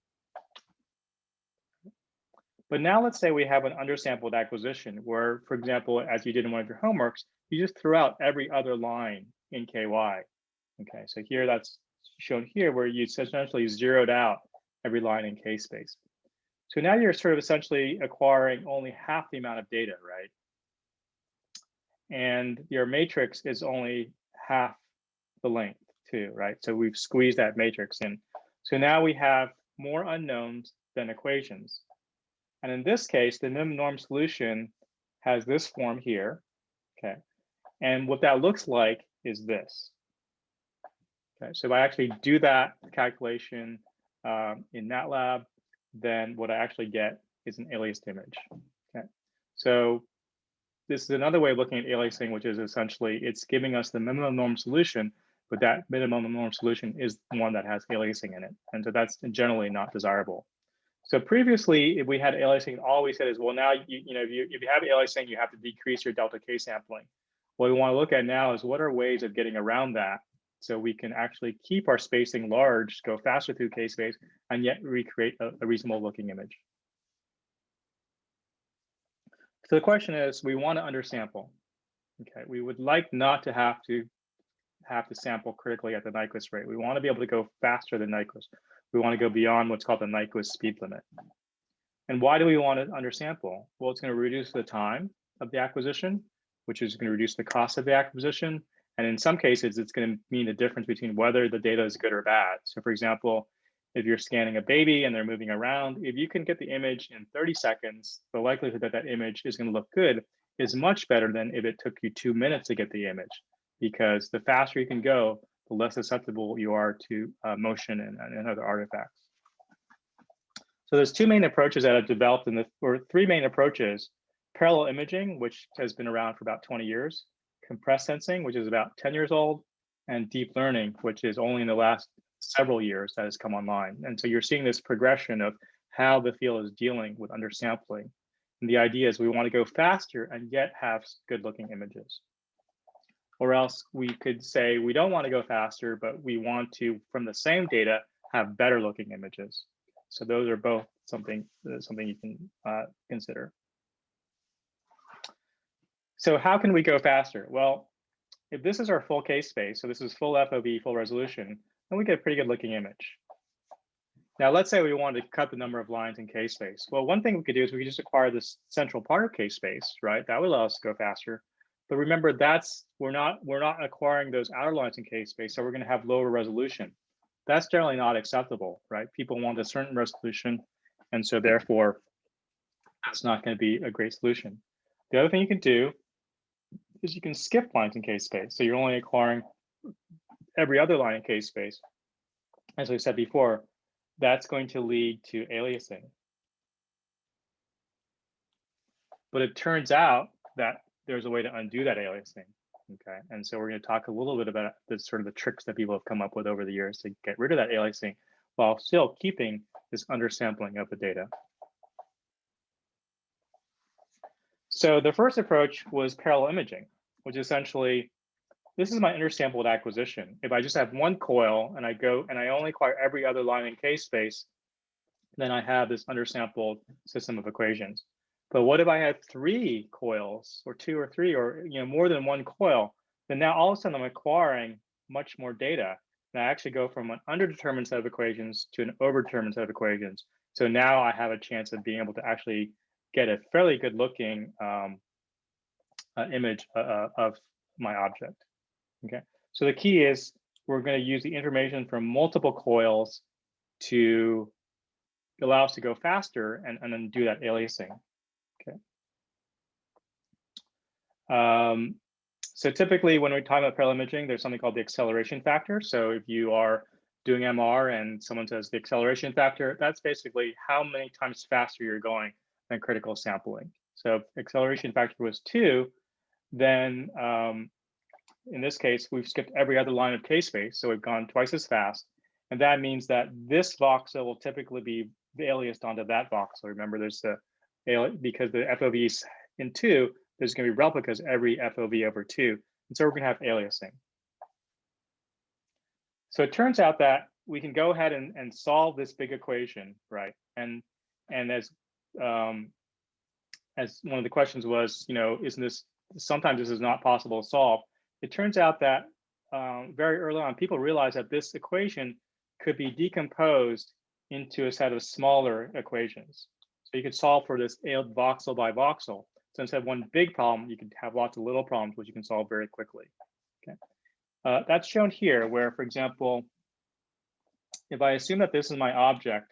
[SPEAKER 1] But now let's say we have an undersampled acquisition where, for example, as you did in one of your homeworks, you just threw out every other line in KY. Okay, so here that's shown here where you essentially zeroed out every line in K space. So now you're sort of essentially acquiring only half the amount of data, right? And your matrix is only half the length too, right? So we've squeezed that matrix in. So now we have more unknowns than equations. And in this case, the minimum norm solution has this form here, okay? And what that looks like is this. Okay, so if I actually do that calculation in MATLAB, then what I actually get is an aliased image. Okay, so this is another way of looking at aliasing, which is essentially it's giving us the minimum norm solution, but that minimum norm solution is the one that has aliasing in it, and so that's generally not desirable. So previously, if we had aliasing, all we said is, well, now if you have aliasing, you have to decrease your delta K sampling. What we want to look at now is what are ways of getting around that, so we can actually keep our spacing large, go faster through K space, and yet recreate a reasonable looking image. So the question is, we want to undersample. Okay, we would like not to have to sample critically at the Nyquist rate. We want to be able to go faster than Nyquist. We want to go beyond what's called the Nyquist speed limit. And why do we want to undersample? Well, it's going to reduce the time of the acquisition, which is going to reduce the cost of the acquisition. And in some cases, it's going to mean the difference between whether the data is good or bad. So for example, if you're scanning a baby and they're moving around, if you can get the image in 30 seconds, the likelihood that that image is going to look good is much better than if it took you 2 minutes to get the image, because the faster you can go, the less susceptible you are to motion and other artifacts. So there's two main approaches that I've developed or three main approaches: parallel imaging, which has been around for about 20 years, compressed sensing, which is about 10 years old, and deep learning, which is only in the last several years that has come online. And so you're seeing this progression of how the field is dealing with undersampling. And the idea is we want to go faster and yet have good looking images. Or else we could say we don't want to go faster, but we want to, from the same data, have better looking images. So those are both something you can consider. So how can we go faster? Well, if this is our full K space, so this is full FOV, full resolution, then we get a pretty good looking image. Now, let's say we wanted to cut the number of lines in K space. Well, one thing we could do is we could just acquire this central part of K space, right? That would allow us to go faster. But remember, we're not acquiring those outer lines in K space, so we're going to have lower resolution. That's generally not acceptable, right? People want a certain resolution, and so therefore, that's not going to be a great solution. The other thing you can do is you can skip lines in K space, so you're only acquiring every other line in K space. As we said before, that's going to lead to aliasing. But it turns out that there's a way to undo that aliasing, okay? And so we're going to talk a little bit about the sort of the tricks that people have come up with over the years to get rid of that aliasing while still keeping this undersampling of the data. So the first approach was parallel imaging, which essentially this is my undersampled acquisition. If I just have one coil and I go and I only acquire every other line in K-space, then I have this undersampled system of equations. But what if I had 3 coils or 2 or 3 or more than one coil? Then now all of a sudden I'm acquiring much more data. And I actually go from an underdetermined set of equations to an overdetermined set of equations. So now I have a chance of being able to actually get a fairly good looking image of my object. Okay, so the key is we're going to use the information from multiple coils to allow us to go faster and then do that aliasing. Okay. So typically when we talk about parallel imaging, there's something called the acceleration factor. So if you are doing MR and someone says the acceleration factor, that's basically how many times faster you're going than critical sampling. So if acceleration factor was 2, then in this case, we've skipped every other line of K-space, so we've gone twice as fast. And that means that this voxel will typically be aliased onto that voxel. Remember, there's because the FOV is in 2, there's going to be replicas every FOV over 2. And so we're going to have aliasing. So it turns out that we can go ahead and solve this big equation, right? And as one of the questions was, isn't this, sometimes this is not possible to solve. It turns out that very early on, people realized that this equation could be decomposed into a set of smaller equations. So you could solve for this voxel by voxel. So instead of one big problem, you could have lots of little problems, which you can solve very quickly. Okay, that's shown here, where, for example, if I assume that this is my object,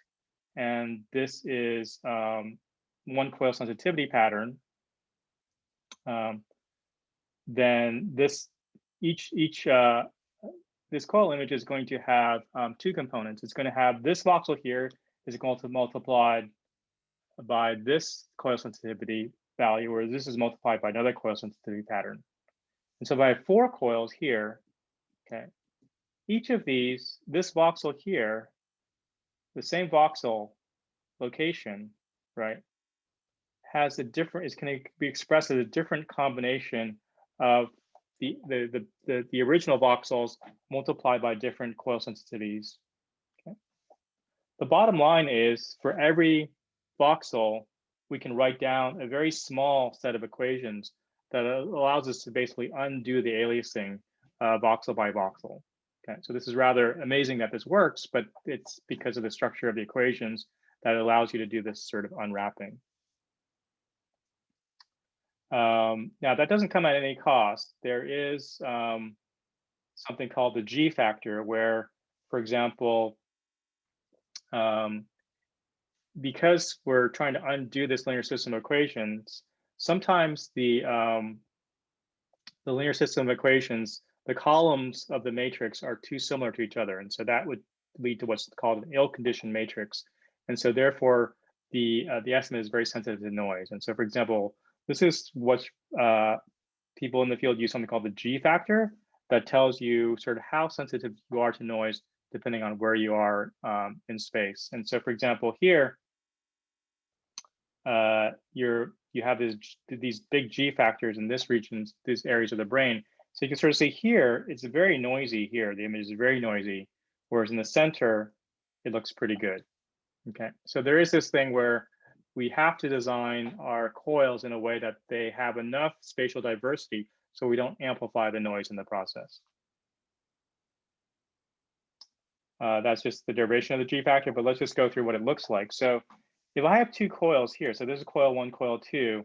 [SPEAKER 1] and this is one coil sensitivity pattern, then this this coil image is going to have 2 components. It's going to have this voxel here is equal to multiplied by this coil sensitivity value, where this is multiplied by another coil sensitivity pattern. And so if I have 4 coils here, okay, each of these, this voxel here, the same voxel location, right, has a different, is going to be expressed as a different combination of the original voxels multiplied by different coil sensitivities. Okay. The bottom line is, for every voxel, we can write down a very small set of equations that allows us to basically undo the aliasing voxel by voxel. Okay, so this is rather amazing that this works, but it's because of the structure of the equations that allows you to do this sort of unwrapping. Now, that doesn't come at any cost. There is something called the G factor, where, for example, because we're trying to undo this linear system of equations, sometimes the linear system of equations, the columns of the matrix are too similar to each other. And so that would lead to what's called an ill-conditioned matrix. And so therefore, the estimate is very sensitive to noise. And so, for example, this is what people in the field use something called the G factor that tells you sort of how sensitive you are to noise depending on where you are in space. And so, for example, here, you have these big G factors in this region, these areas of the brain. So you can sort of see here, it's very noisy here. The image is very noisy, whereas in the center, it looks pretty good. Okay, so there is this thing where we have to design our coils in a way that they have enough spatial diversity so we don't amplify the noise in the process. That's just the derivation of the G factor, but let's just go through what it looks like. So if I have 2 coils here, so this is coil 1, coil 2,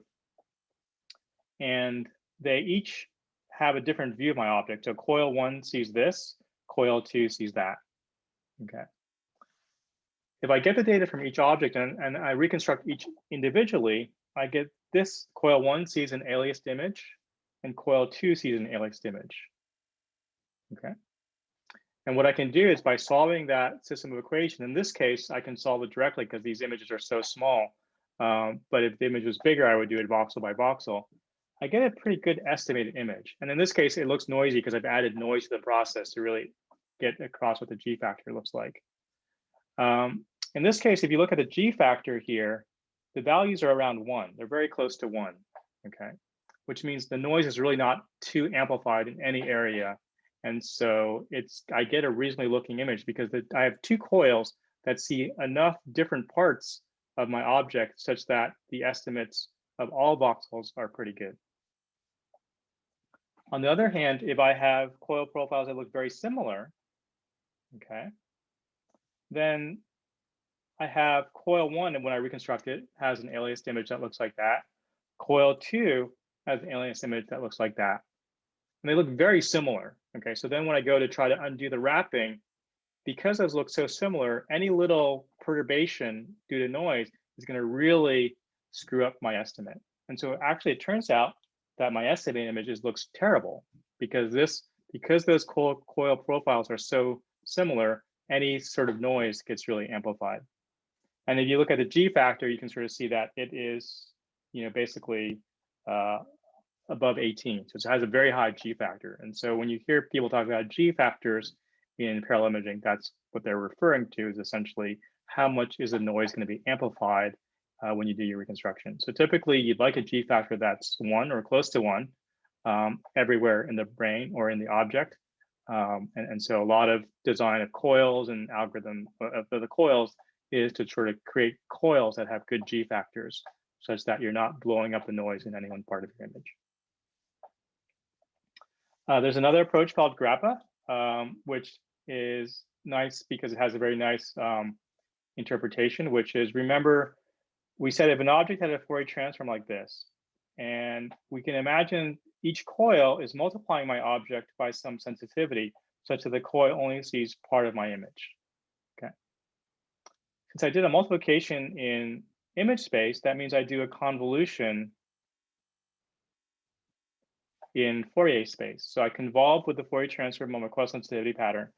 [SPEAKER 1] and they each have a different view of my object. So coil 1 sees this, coil 2 sees that. Okay. If I get the data from each object and I reconstruct each individually, I get this coil 1 sees an aliased image and coil 2 sees an aliased image. Okay. And what I can do is, by solving that system of equation, in this case, I can solve it directly because these images are so small. But if the image was bigger, I would do it voxel by voxel. I get a pretty good estimated image. And in this case, it looks noisy because I've added noise to the process to really get across what the G factor looks like. In this case, if you look at the G factor here, the values are around 1. They're very close to 1. Okay. which means the noise is really not too amplified in any area. And so I get a reasonably looking image because I have two coils that see enough different parts of my object such that the estimates of all voxels are pretty good. On the other hand, if I have coil profiles that look very similar, okay, then I have coil 1, and when I reconstruct it, has an aliased image that looks like that. Coil 2 has an aliased image that looks like that. And they look very similar, okay? So then when I go to try to undo the wrapping, because those look so similar, any little perturbation due to noise is going to really screw up my estimate. And so actually it turns out that my estimating images looks terrible because those coil profiles are so similar, any sort of noise gets really amplified. And if you look at the G factor, you can sort of see that it is, basically above 18. So it has a very high G factor. And so when you hear people talk about G factors in parallel imaging, that's what they're referring to, is essentially how much is the noise going to be amplified when you do your reconstruction. So typically you'd like a G factor that's 1 or close to 1 everywhere in the brain or in the object. And so a lot of design of coils and algorithm of the coils is to sort of create coils that have good G factors such that you're not blowing up the noise in any one part of your image. There's another approach called GRAPPA, which is nice because it has a very nice interpretation, which is, remember, we said if an object had a Fourier transform like this, and we can imagine each coil is multiplying my object by some sensitivity such that the coil only sees part of my image. Okay. Since I did a multiplication in image space, that means I do a convolution in Fourier space. So I convolve with the Fourier transform of a coil sensitivity pattern.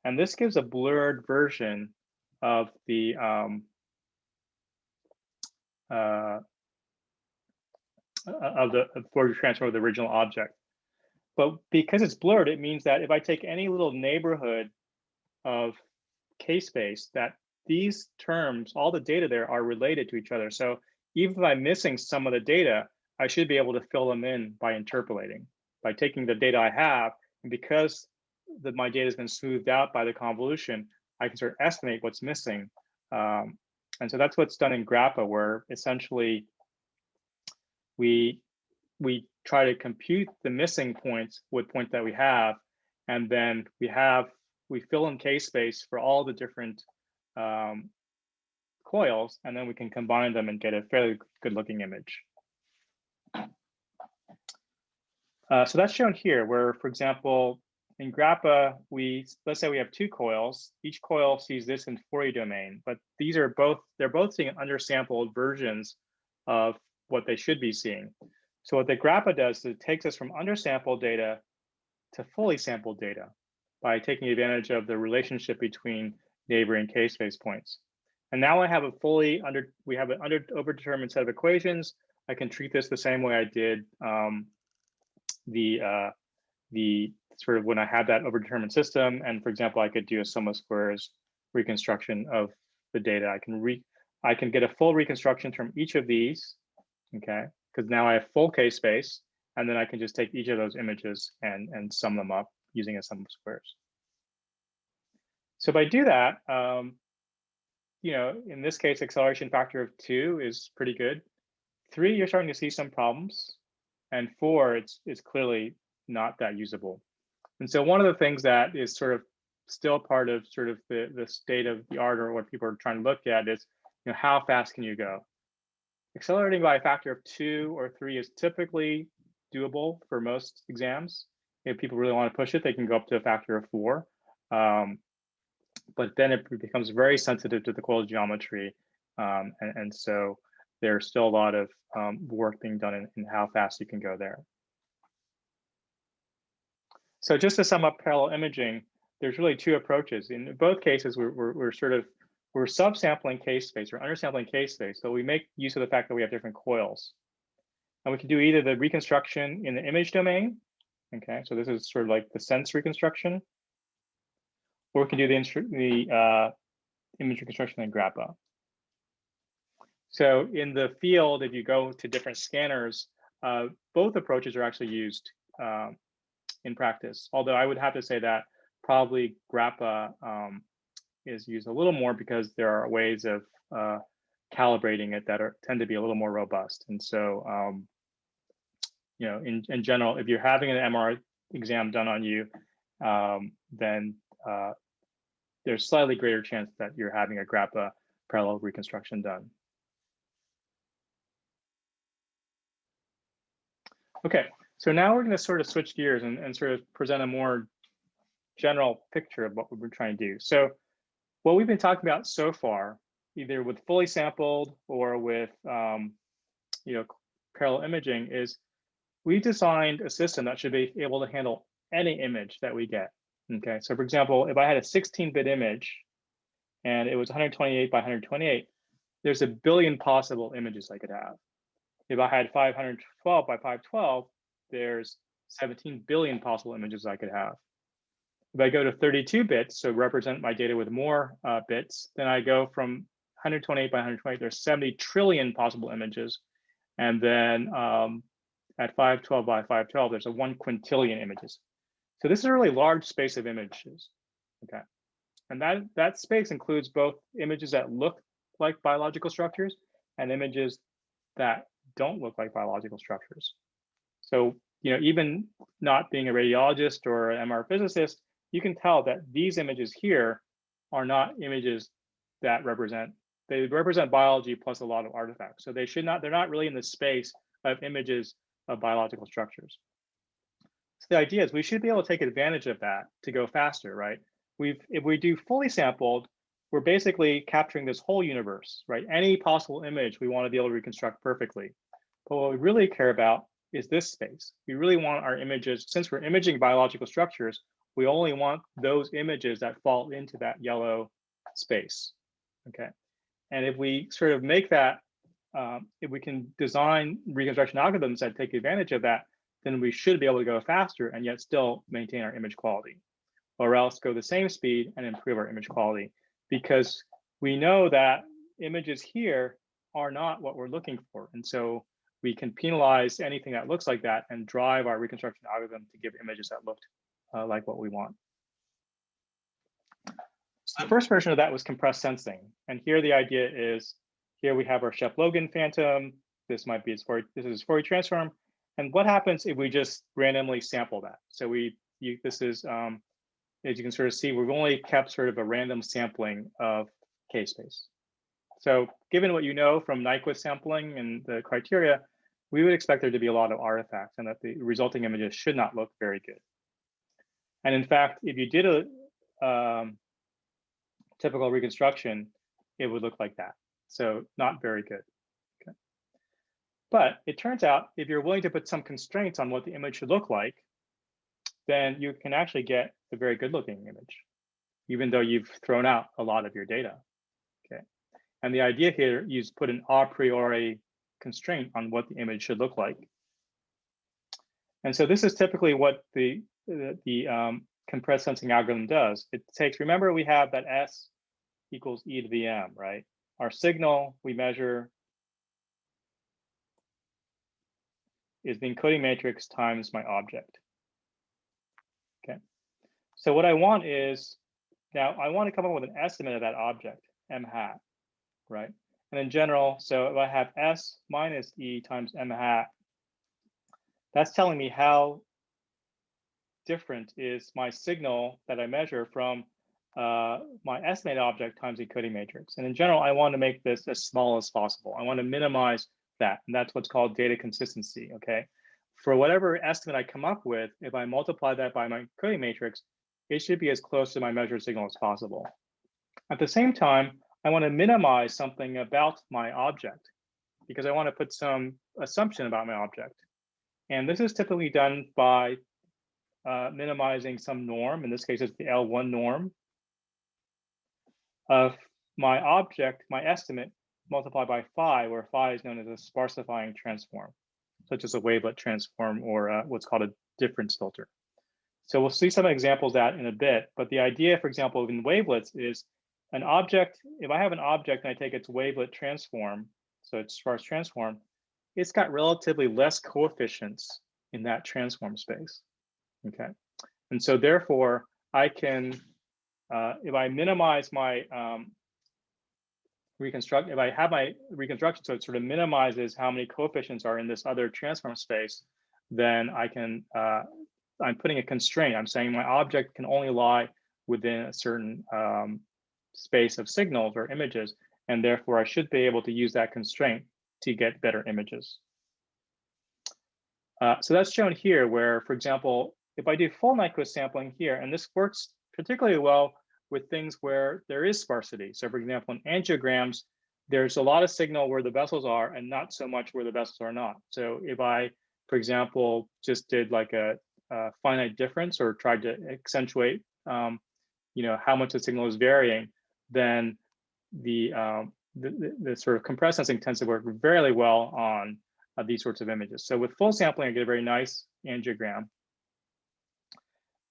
[SPEAKER 1] And this gives a blurred version of the Fourier transform of the original object. But because it's blurred, it means that if I take any little neighborhood of K-space, that these terms, all the data there are related to each other. So even if I'm missing some of the data, I should be able to fill them in by interpolating, by taking the data I have, and because my data has been smoothed out by the convolution, I can sort of estimate what's missing. And so that's what's done in GRAPPA, where essentially we try to compute the missing points with points that we have, and then we fill in K-space for all the different coils, and then we can combine them and get a fairly good looking image. So that's shown here, where, for example, in GRAPPA, let's say we have two coils. Each coil sees this in Fourier domain, but they're both seeing undersampled versions of what they should be seeing. So what the GRAPPA does is it takes us from undersampled data to fully sampled data by taking advantage of the relationship between neighboring K-space points. And now we have an overdetermined set of equations. I can treat this the same way I did the sort of when I had that overdetermined system. And for example, I could do a sum of squares reconstruction of the data. I can get a full reconstruction from each of these, okay? Because now I have full K-space, and then I can just take each of those images and sum them up using a sum of squares. So if I do that, in this case, acceleration factor of 2 is pretty good. 3, you're starting to see some problems, and 4, it's clearly not that usable. And so one of the things that is sort of still part of sort of the state of the art, or what people are trying to look at, is how fast can you go? Accelerating by a factor of 2 or 3 is typically doable for most exams. If people really want to push it, they can go up to a factor of 4. But then it becomes very sensitive to the coil geometry. And so there's still a lot of work being done in how fast you can go there. So just to sum up parallel imaging, there's really two approaches. In both cases, we're subsampling K-space or undersampling K-space. So we make use of the fact that we have different coils. And we can do either the reconstruction in the image domain. Okay, so this is sort of like the sense reconstruction. Or we can do the image reconstruction in GRAPPA. So in the field, if you go to different scanners, both approaches are actually used in practice. Although I would have to say that probably grappa is used a little more because there are ways of calibrating it that tend to be a little more robust. And so, in general, if you're having an MRI exam done on you, then there's slightly greater chance that you're having a grappa parallel reconstruction done. Okay, so now we're going to sort of switch gears and sort of present a more general picture of what we're trying to do. So what we've been talking about so far, either with fully sampled or with parallel imaging, is we designed a system that should be able to handle any image that we get. Okay, so for example, if I had a 16-bit image and it was 128 by 128, there's a billion possible images I could have. If I had 512 by 512, there's 17 billion possible images I could have. If I go to 32 bits, so represent my data with more bits, then I go from 128 by 128, there's 70 trillion possible images. And then at 512 by 512, there's a 1 quintillion images. So this is a really large space of images, okay? And that space includes both images that look like biological structures and images that don't look like biological structures. So, even not being a radiologist or an MR physicist, you can tell that these images here are not images that they represent biology plus a lot of artifacts. So they're not really in the space of images of biological structures. So the idea is we should be able to take advantage of that to go faster, right? If we do fully sampled, we're basically capturing this whole universe, right? Any possible image we want to be able to reconstruct perfectly. But what we really care about is this space. We really want our images, since we're imaging biological structures, we only want those images that fall into that yellow space, okay? And if we sort of make that, if we can design reconstruction algorithms that take advantage of that, then we should be able to go faster and yet still maintain our image quality, or else go the same speed and improve our image quality, because we know that images here are not what we're looking for. And so we can penalize anything that looks like that and drive our reconstruction algorithm to give images that looked like what we want. So the first version of that was compressed sensing. And here the idea is, here we have our Shepp-Logan phantom. This is Fourier transform. And what happens if we just randomly sample that? So this is, as you can sort of see, we've only kept sort of a random sampling of K-space. So given what you know from Nyquist sampling and the criteria, we would expect there to be a lot of artifacts and that the resulting images should not look very good. And in fact, if you did a typical reconstruction, it would look like that. So not very good. Okay. But it turns out if you're willing to put some constraints on what the image should look like, then you can actually get a very good looking image, even though you've thrown out a lot of your data. Okay. And the idea here is put an a priori constraint on what the image should look like. And so this is typically what the compressed sensing algorithm does. It takes, remember we have that S equals E to the M, right? Our signal we measure is the encoding matrix times my object. Okay. So what I want is, now I want to come up with an estimate of that object, M hat, right? And in general, so if I have S minus E times M hat, that's telling me how different is my signal that I measure from my estimated object times the encoding matrix. And in general, I want to make this as small as possible. I want to minimize that. And that's what's called data consistency, okay? For whatever estimate I come up with, if I multiply that by my encoding matrix, it should be as close to my measured signal as possible. At the same time, I want to minimize something about my object because I want to put some assumption about my object. And this is typically done by minimizing some norm. In this case, it's the L1 norm of my object, my estimate, multiplied by phi, where phi is known as a sparsifying transform, such as a wavelet transform or what's called a difference filter. So we'll see some examples of that in a bit. But the idea, for example, in wavelets is an object, if I have an object and I take its wavelet transform, so its sparse transform, it's got relatively less coefficients in that transform space, okay? And so therefore, I can, if I minimize my if I have my reconstruction, so it sort of minimizes how many coefficients are in this other transform space, then I can, I'm putting a constraint. I'm saying my object can only lie within a certain space of signals or images, and therefore I should be able to use that constraint to get better images. So that's shown here where, for example, if I do full Nyquist sampling here, and this works particularly well with things where there is sparsity. So for example, in angiograms, there's a lot of signal where the vessels are and not so much where the vessels are not. So if I, for example, just did like a finite difference or tried to accentuate how much the signal is varying, then the sort of compressed sensing tends to work very well on these sorts of images. So with full sampling, I get a very nice angiogram.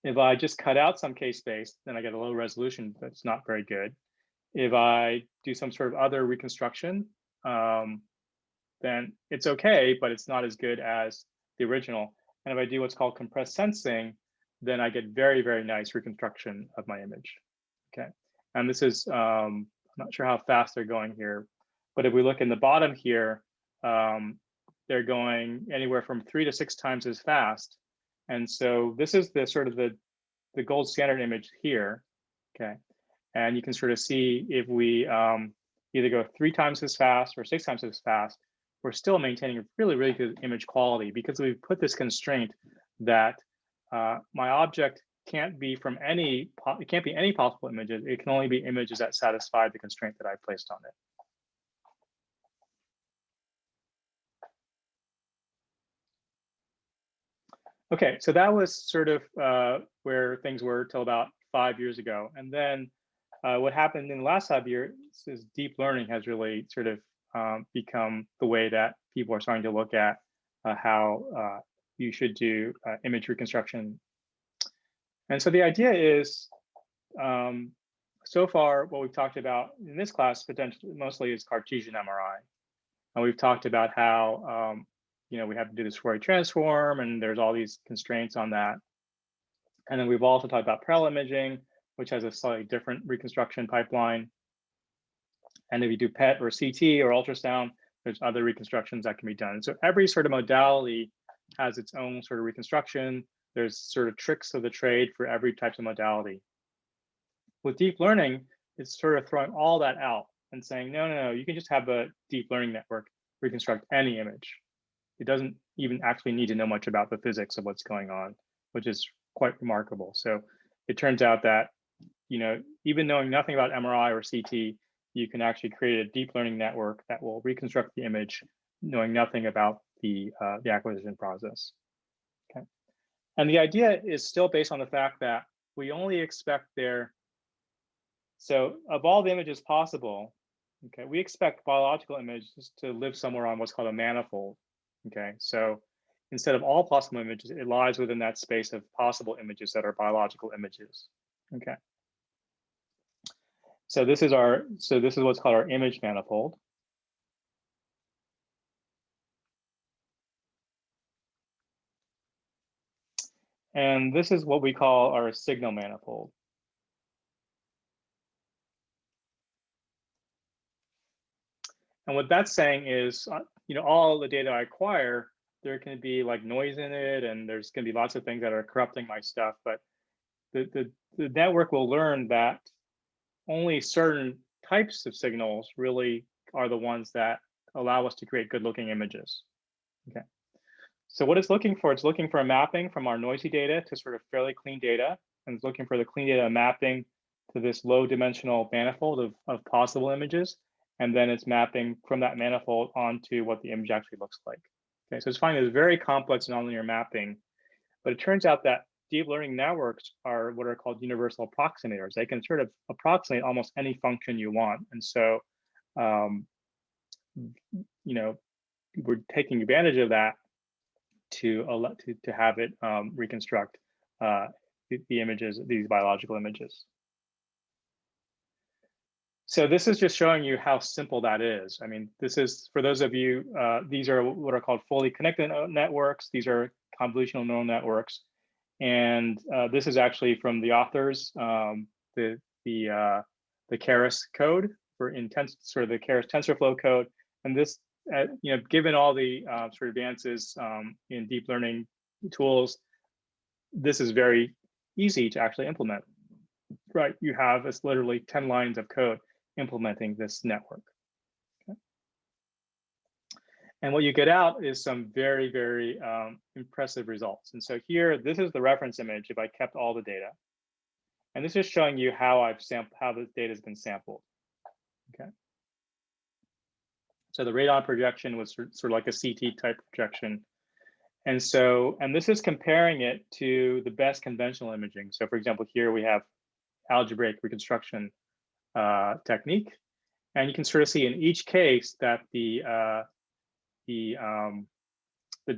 [SPEAKER 1] If I just cut out some K-space, then I get a low resolution that's not very good. If I do some sort of other reconstruction, then it's okay, but it's not as good as the original. And if I do what's called compressed sensing, then I get very, very nice reconstruction of my image. Okay, and this is, I'm not sure how fast they're going here, but if we look in the bottom here, they're going anywhere from 3 to 6 times as fast. And so this is the sort of the gold standard image here, okay? And you can sort of see if we either go 3 times as fast or 6 times as fast, we're still maintaining a really, really good image quality because we put this constraint that my object can't be from any, it can't be any possible images. It can only be images that satisfy the constraint that I placed on it. Okay, so that was sort of where things were till about 5 years ago. And then what happened in the last 5 years is deep learning has really sort of become the way that people are starting to look at how you should do image reconstruction. And so the idea is, so far, what we've talked about in this class potentially mostly is Cartesian MRI. And we've talked about how we have to do this Fourier transform, and there's all these constraints on that. And then we've also talked about parallel imaging, which has a slightly different reconstruction pipeline. And if you do PET or CT or ultrasound, there's other reconstructions that can be done. So every sort of modality has its own sort of reconstruction. There's sort of tricks of the trade for every type of modality. With deep learning, it's sort of throwing all that out and saying, no, you can just have a deep learning network reconstruct any image. It doesn't even actually need to know much about the physics of what's going on, which is quite remarkable. So it turns out that, even knowing nothing about MRI or CT, you can actually create a deep learning network that will reconstruct the image, knowing nothing about the acquisition process. Okay, and the idea is still based on the fact that we only expect so of all the images possible, okay, we expect biological images to live somewhere on what's called a manifold. Okay, so instead of all possible images, it lies within that space of possible images that are biological images. Okay. So this is what's called our image manifold. And this is what we call our signal manifold. And what that's saying is, all the data I acquire, there can be like noise in it, and there's going to be lots of things that are corrupting my stuff. But the network will learn that only certain types of signals really are the ones that allow us to create good-looking images. Okay. So what it's looking for a mapping from our noisy data to sort of fairly clean data, and it's looking for the clean data mapping to this low-dimensional manifold of possible images. And then it's mapping from that manifold onto what the image actually looks like. Okay, so it's finding this very complex nonlinear mapping, but it turns out that deep learning networks are what are called universal approximators. They can sort of approximate almost any function you want. And so, we're taking advantage of that to have it reconstruct the images, these biological images. So this is just showing you how simple that is. I mean, this is, for those of you, these are what are called fully connected networks. These are convolutional neural networks. And this is actually from the authors, the Keras code for intense, sort of the Keras TensorFlow code. And this, you know, given all the sort of advances in deep learning tools, this is very easy to actually implement. Right, you have, it's literally 10 lines of code implementing this network. Okay. And what you get out is some very, very impressive results. And so here, this is the reference image if I kept all the data. And this is showing you how how the data has been sampled. Okay. So the radon projection was sort of like a CT type projection. And so, and this is comparing it to the best conventional imaging. So for example, here we have algebraic reconstruction technique. And you can sort of see in each case that the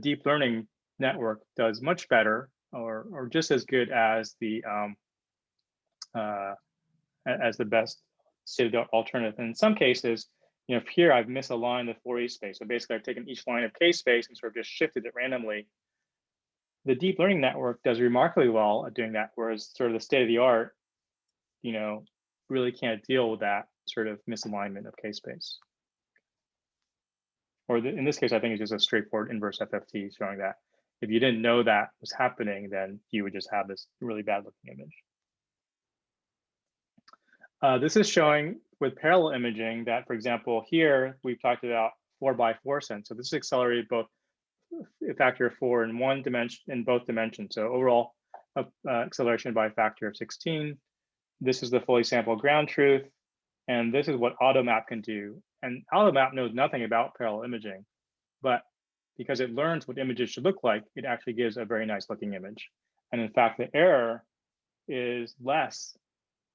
[SPEAKER 1] deep learning network does much better or just as good as the best state-of-the-art alternative. And in some cases, you know, here I've misaligned the Fourier space. So basically I've taken each line of k-space and sort of just shifted it randomly. The deep learning network does remarkably well at doing that, whereas sort of the state-of-the-art, you know, really can't deal with that sort of misalignment of k-space. Or in this case, I think it's just a straightforward inverse FFT showing that if you didn't know that was happening, then you would just have this really bad looking image. This is showing with parallel imaging that, for example, here we've talked about 4x4 sense. So this is accelerated both a factor of 4 in one dimension, in both dimensions. So overall acceleration by a factor of 16. This is the fully sampled ground truth. And this is what AutoMap can do. And AutoMap knows nothing about parallel imaging, but because it learns what images should look like, it actually gives a very nice looking image. And in fact, the error is less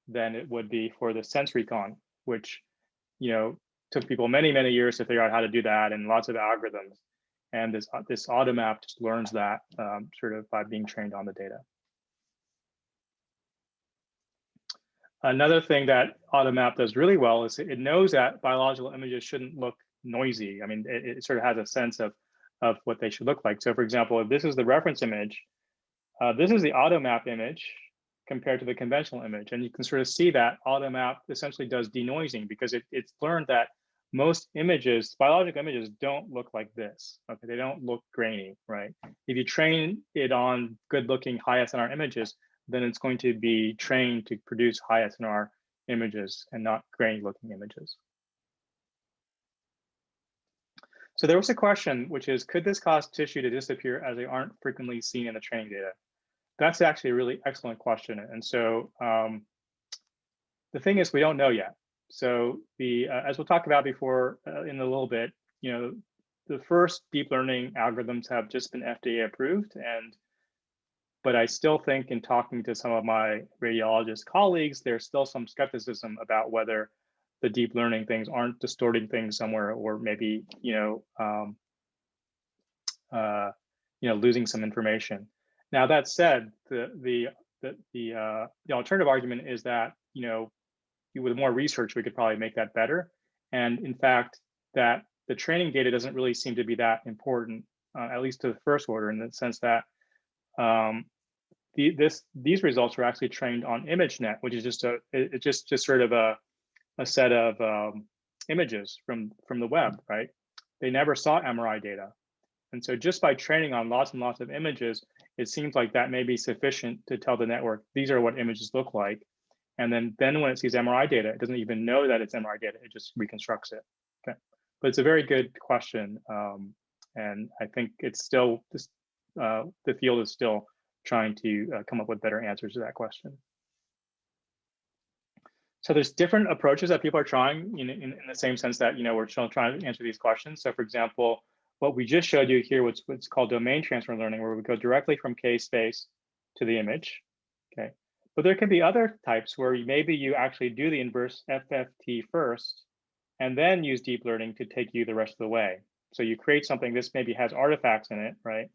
[SPEAKER 1] than it would be for the SenseRecon, which, you know, took people many, many years to figure out how to do that and lots of algorithms. And this AutoMap just learns that sort of by being trained on the data. Another thing that AutoMap does really well is it knows that biological images shouldn't look noisy. I mean, it sort of has a sense of what they should look like. So for example, if this is the reference image, this is the AutoMap image compared to the conventional image. And you can sort of see that AutoMap essentially does denoising because it's learned that most images, biological images, don't look like this. Okay, they don't look grainy, right? If you train it on good-looking high SNR images, then it's going to be trained to produce high SNR images and not grainy-looking images. So there was a question, which is, could this cause tissue to disappear as they aren't frequently seen in the training data? That's actually a really excellent question. And so the thing is, we don't know yet. So as we'll talk about before in a little bit, you know, the first deep learning algorithms have just been FDA approved. But I still think in talking to some of my radiologist colleagues, there's still some skepticism about whether the deep learning things aren't distorting things somewhere, or maybe, losing some information. Now that said, the alternative argument is that, you know, with more research, we could probably make that better. And in fact, that the training data doesn't really seem to be that important, at least to the first order, in the sense that these results were actually trained on ImageNet, which is just sort of a set of images from the web, right? They never saw MRI data. And so just by training on lots and lots of images, it seems like that may be sufficient to tell the network, these are what images look like. And then when it sees MRI data, it doesn't even know that it's MRI data, it just reconstructs it. Okay, but it's a very good question. And I think it's still, the field is still trying to come up with better answers to that question. So there's different approaches that people are trying in the same sense that, you know, we're still trying to answer these questions. So for example, what we just showed you here, what's called domain transfer learning, where we go directly from k-space to the image, okay? But there can be other types where maybe you actually do the inverse FFT first, and then use deep learning to take you the rest of the way. So you create something, this maybe has artifacts in it, right?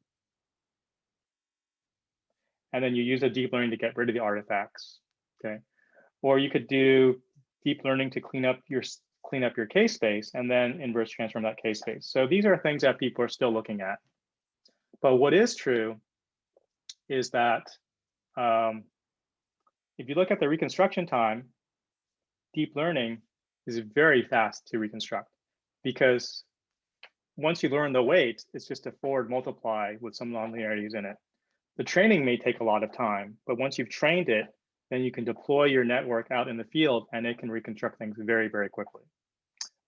[SPEAKER 1] And then you use a deep learning to get rid of the artifacts, okay? Or you could do deep learning to clean up your case space, and then inverse transform that case space. So these are things that people are still looking at. But what is true is that if you look at the reconstruction time, deep learning is very fast to reconstruct, because once you learn the weight, it's just a forward multiply with some nonlinearities in it. The training may take a lot of time, but once you've trained it, then you can deploy your network out in the field and it can reconstruct things very, very quickly.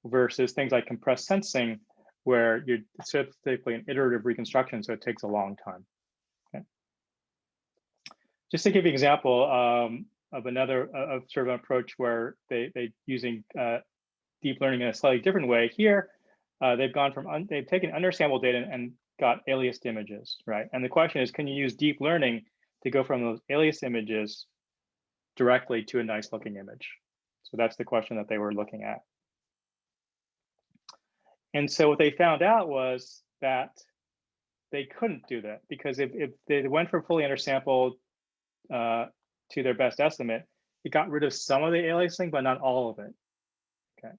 [SPEAKER 1] Versus things like compressed sensing, where you're typically an iterative reconstruction, so it takes a long time. Okay. Just to give you an example of another sort of approach where they using deep learning in a slightly different way. Here, they've taken undersample data and got aliased images, right? And the question is, can you use deep learning to go from those aliased images directly to a nice looking image? So that's the question that they were looking at. And so what they found out was that they couldn't do that, because if they went from fully undersampled to their best estimate, it got rid of some of the aliasing, but not all of it. Okay.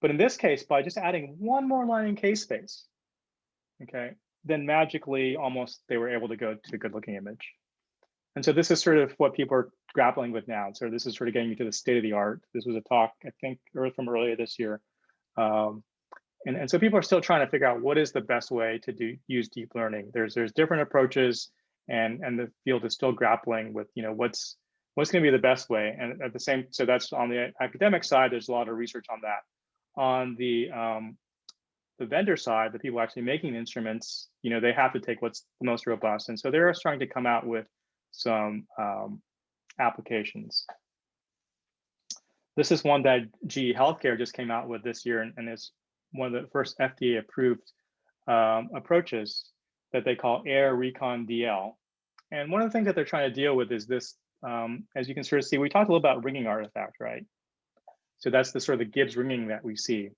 [SPEAKER 1] But in this case, by just adding one more line in case space, okay, then magically almost they were able to go to a good looking image. And so this is sort of what people are grappling with now. So this is sort of getting to the state of the art. This was a talk, I think, from earlier this year. And so people are still trying to figure out what is the best way to use deep learning. There's different approaches, and the field is still grappling with, you know, what's going to be the best way. And at the same, so that's on the academic side. There's a lot of research on that. On the vendor side, the people actually making instruments, you know, they have to take what's the most robust, and so they're starting to come out with some applications. This is one that GE Healthcare just came out with this year, and it's one of the first FDA approved approaches that they call Air Recon DL. And one of the things that they're trying to deal with is this, as you can sort of see, we talked a little about ringing artifact, right? So that's the sort of the Gibbs ringing that we see.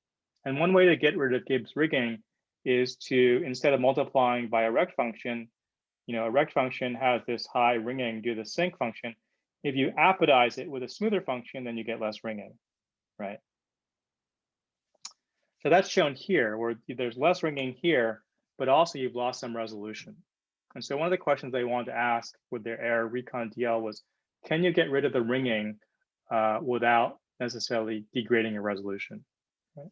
[SPEAKER 1] And one way to get rid of Gibbs ringing is to, instead of multiplying by a rect function, you know, a rect function has this high ringing due to the sinc function. If you apodize it with a smoother function, then you get less ringing, right? So that's shown here, where there's less ringing here, but also you've lost some resolution. And so one of the questions they wanted to ask with their Air Recon DL was, can you get rid of the ringing without necessarily degrading your resolution? Right?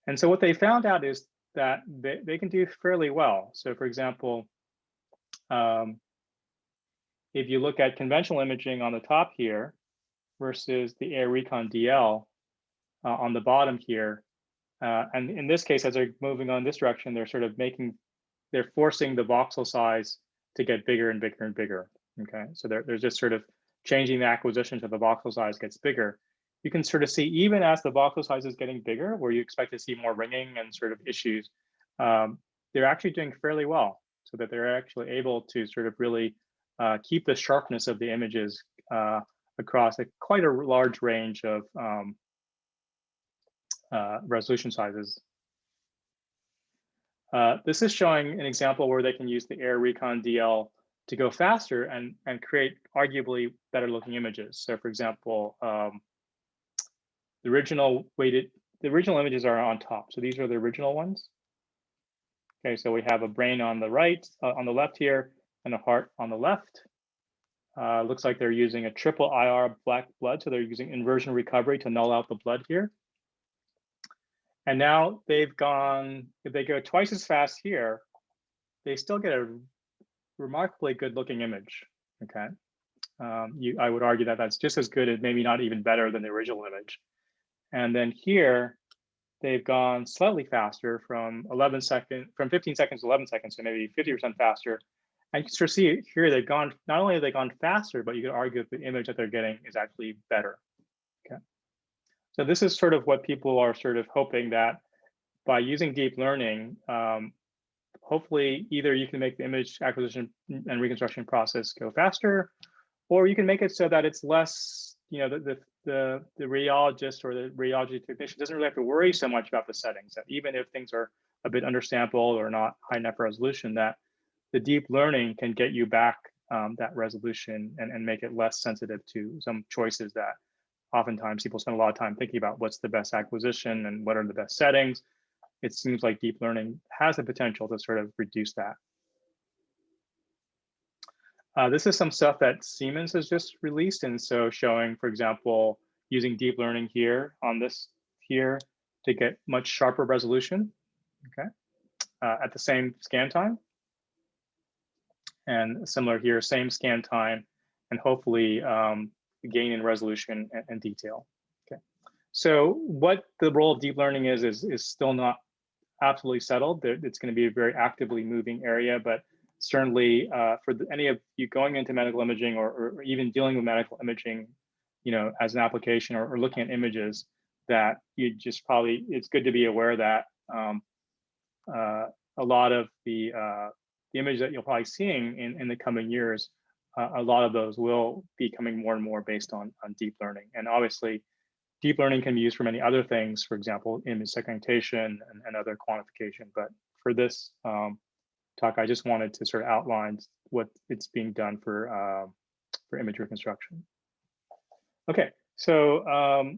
[SPEAKER 1] And so what they found out is that they can do fairly well. So for example, if you look at conventional imaging on the top here versus the Air Recon DL on the bottom here, and in this case, as they're moving on this direction, they're sort of they're forcing the voxel size to get bigger and bigger and bigger. Okay, so they're just sort of changing the acquisition so the voxel size gets bigger. You can sort of see, even as the voxel size is getting bigger, where you expect to see more ringing and sort of issues, they're actually doing fairly well, so that they're actually able to sort of really keep the sharpness of the images across quite a large range of resolution sizes. This is showing an example where they can use the Air Recon DL to go faster and create arguably better looking images. So for example, the original images are on top. So these are the original ones. Okay, so we have a brain on the right, on the left here, and a heart on the left. Looks like they're using a triple IR black blood. So they're using inversion recovery to null out the blood here. And now they've gone, if they go twice as fast here, they still get a remarkably good looking image, okay? I would argue that that's just as good as, maybe not even better than the original image. And then here, they've gone slightly faster from 15 seconds to 11 seconds, so maybe 50% faster. And you can sort of see here, they've gone, not only have they gone faster, but you could argue that the image that they're getting is actually better, okay? So this is sort of what people are sort of hoping, that by using deep learning, hopefully either you can make the image acquisition and reconstruction process go faster, or you can make it so that it's less, you know, the radiologist or the radiology technician doesn't really have to worry so much about the settings, that even if things are a bit undersampled or not high enough resolution, that the deep learning can get you back that resolution and make it less sensitive to some choices that oftentimes people spend a lot of time thinking about what's the best acquisition and what are the best settings. It seems like deep learning has the potential to sort of reduce that. This is some stuff that Siemens has just released. And so showing, for example, using deep learning here on this here to get much sharper resolution, okay, at the same scan time. And similar here, same scan time, and hopefully gain in resolution and detail. Okay, so what the role of deep learning is still not absolutely settled. It's going to be a very actively moving area, but certainly for any of you going into medical imaging or even dealing with medical imaging, you know, as an application or looking at images, that you just probably, it's good to be aware that a lot of the image that you'll probably seeing in the coming years, a lot of those will be coming more and more based on deep learning. And obviously, deep learning can be used for many other things, for example, image segmentation and other quantification. But for this talk, I just wanted to sort of outline what it's being done for image reconstruction. Okay, so,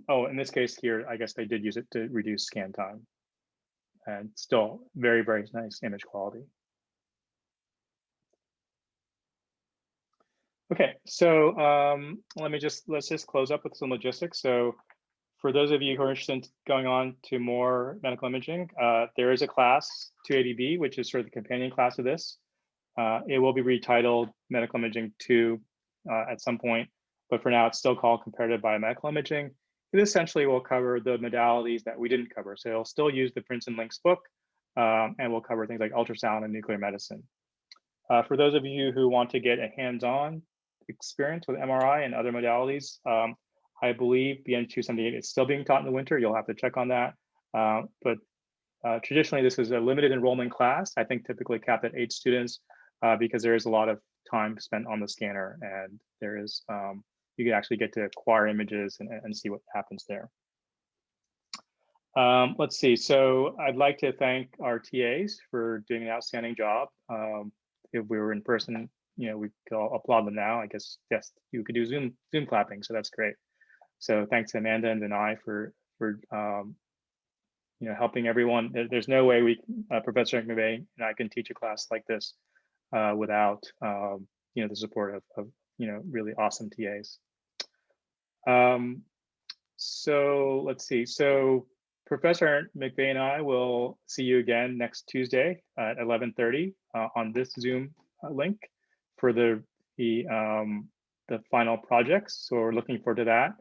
[SPEAKER 1] oh, in this case here, I guess they did use it to reduce scan time. And still very, very nice image quality. Okay, so let's just close up with some logistics. So for those of you who are interested in going on to more medical imaging, there is a class 280B, which is sort of the companion class of this. It will be retitled Medical Imaging 2 at some point, but for now it's still called Comparative Biomedical Imaging. It essentially will cover the modalities that we didn't cover. So it'll still use the Princeton Links book, and we'll cover things like ultrasound and nuclear medicine. For those of you who want to get a hands-on experience with MRI and other modalities, I believe BN278 is still being taught in the winter. You'll have to check on that. But traditionally, this is a limited enrollment class. I think typically capped at 8 students because there is a lot of time spent on the scanner, and there is you can actually get to acquire images and see what happens there. Let's see. So I'd like to thank our TAs for doing an outstanding job. If we were in person, you know, we could all applaud them now. I guess yes, you could do Zoom clapping, so that's great. So thanks to Amanda and Denai for you know, helping everyone. There's no way Professor McVeigh and I can teach a class like this without you know, the support of you know, really awesome TAs. So let's see. So Professor McVeigh and I will see you again next Tuesday at 11:30 on this Zoom link for the final projects. So we're looking forward to that.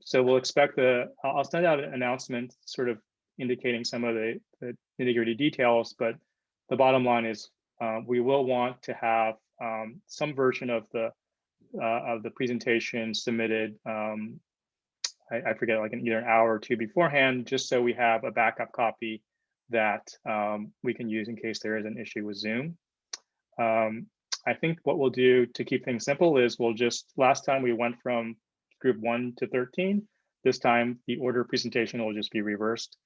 [SPEAKER 1] So we'll expect I'll send out an announcement sort of indicating some of the nitty-gritty details, but the bottom line is we will want to have some version of the presentation submitted. I forget, like either an hour or two beforehand, just so we have a backup copy that we can use in case there is an issue with Zoom. I think what we'll do to keep things simple is last time we went from group 1 to 13. This time the order of presentation will just be reversed,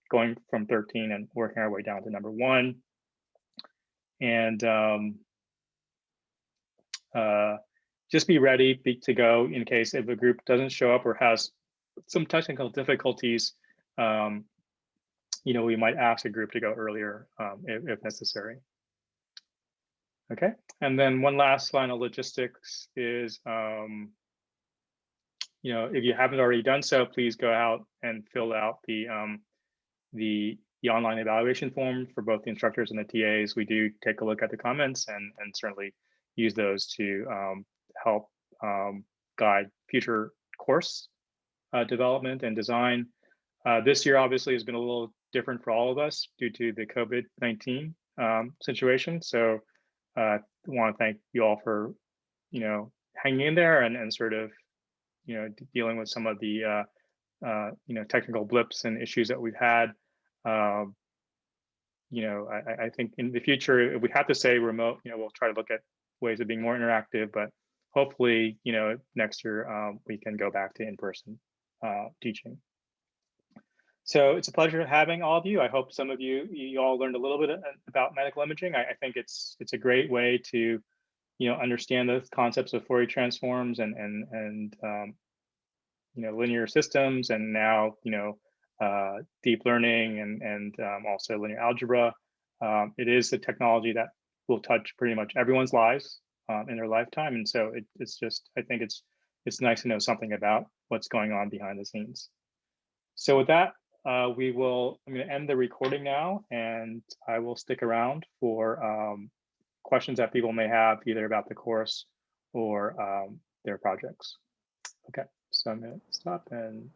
[SPEAKER 1] going from 13 and working our way down to number 1. And just be ready to go in case if a group doesn't show up or has some technical difficulties. You know, we might ask a group to go earlier if necessary. Okay, and then one last final logistics is, you know, if you haven't already done so, please go out and fill out the online evaluation form for both the instructors and the TAs. We do take a look at the comments and certainly use those to help guide future course development and design. This year obviously has been a little different for all of us due to the COVID-19 situation. So I want to thank you all for, you know, hanging in there and sort of, you know, dealing with some of the, you know, technical blips and issues that we've had. You know, I think in the future, if we have to say remote, you know, we'll try to look at ways of being more interactive, but hopefully, you know, next year we can go back to in-person teaching. So it's a pleasure having all of you. I hope some of you all learned a little bit about medical imaging. I think it's a great way to understand the concepts of Fourier transforms and linear systems, and now deep learning and also linear algebra. It is a technology that will touch pretty much everyone's lives in their lifetime, and so it's just, I think it's nice to know something about what's going on behind the scenes. So with that, I'm going to end the recording now, and I will stick around for questions that people may have either about the course or their projects. Okay, so I'm going to stop and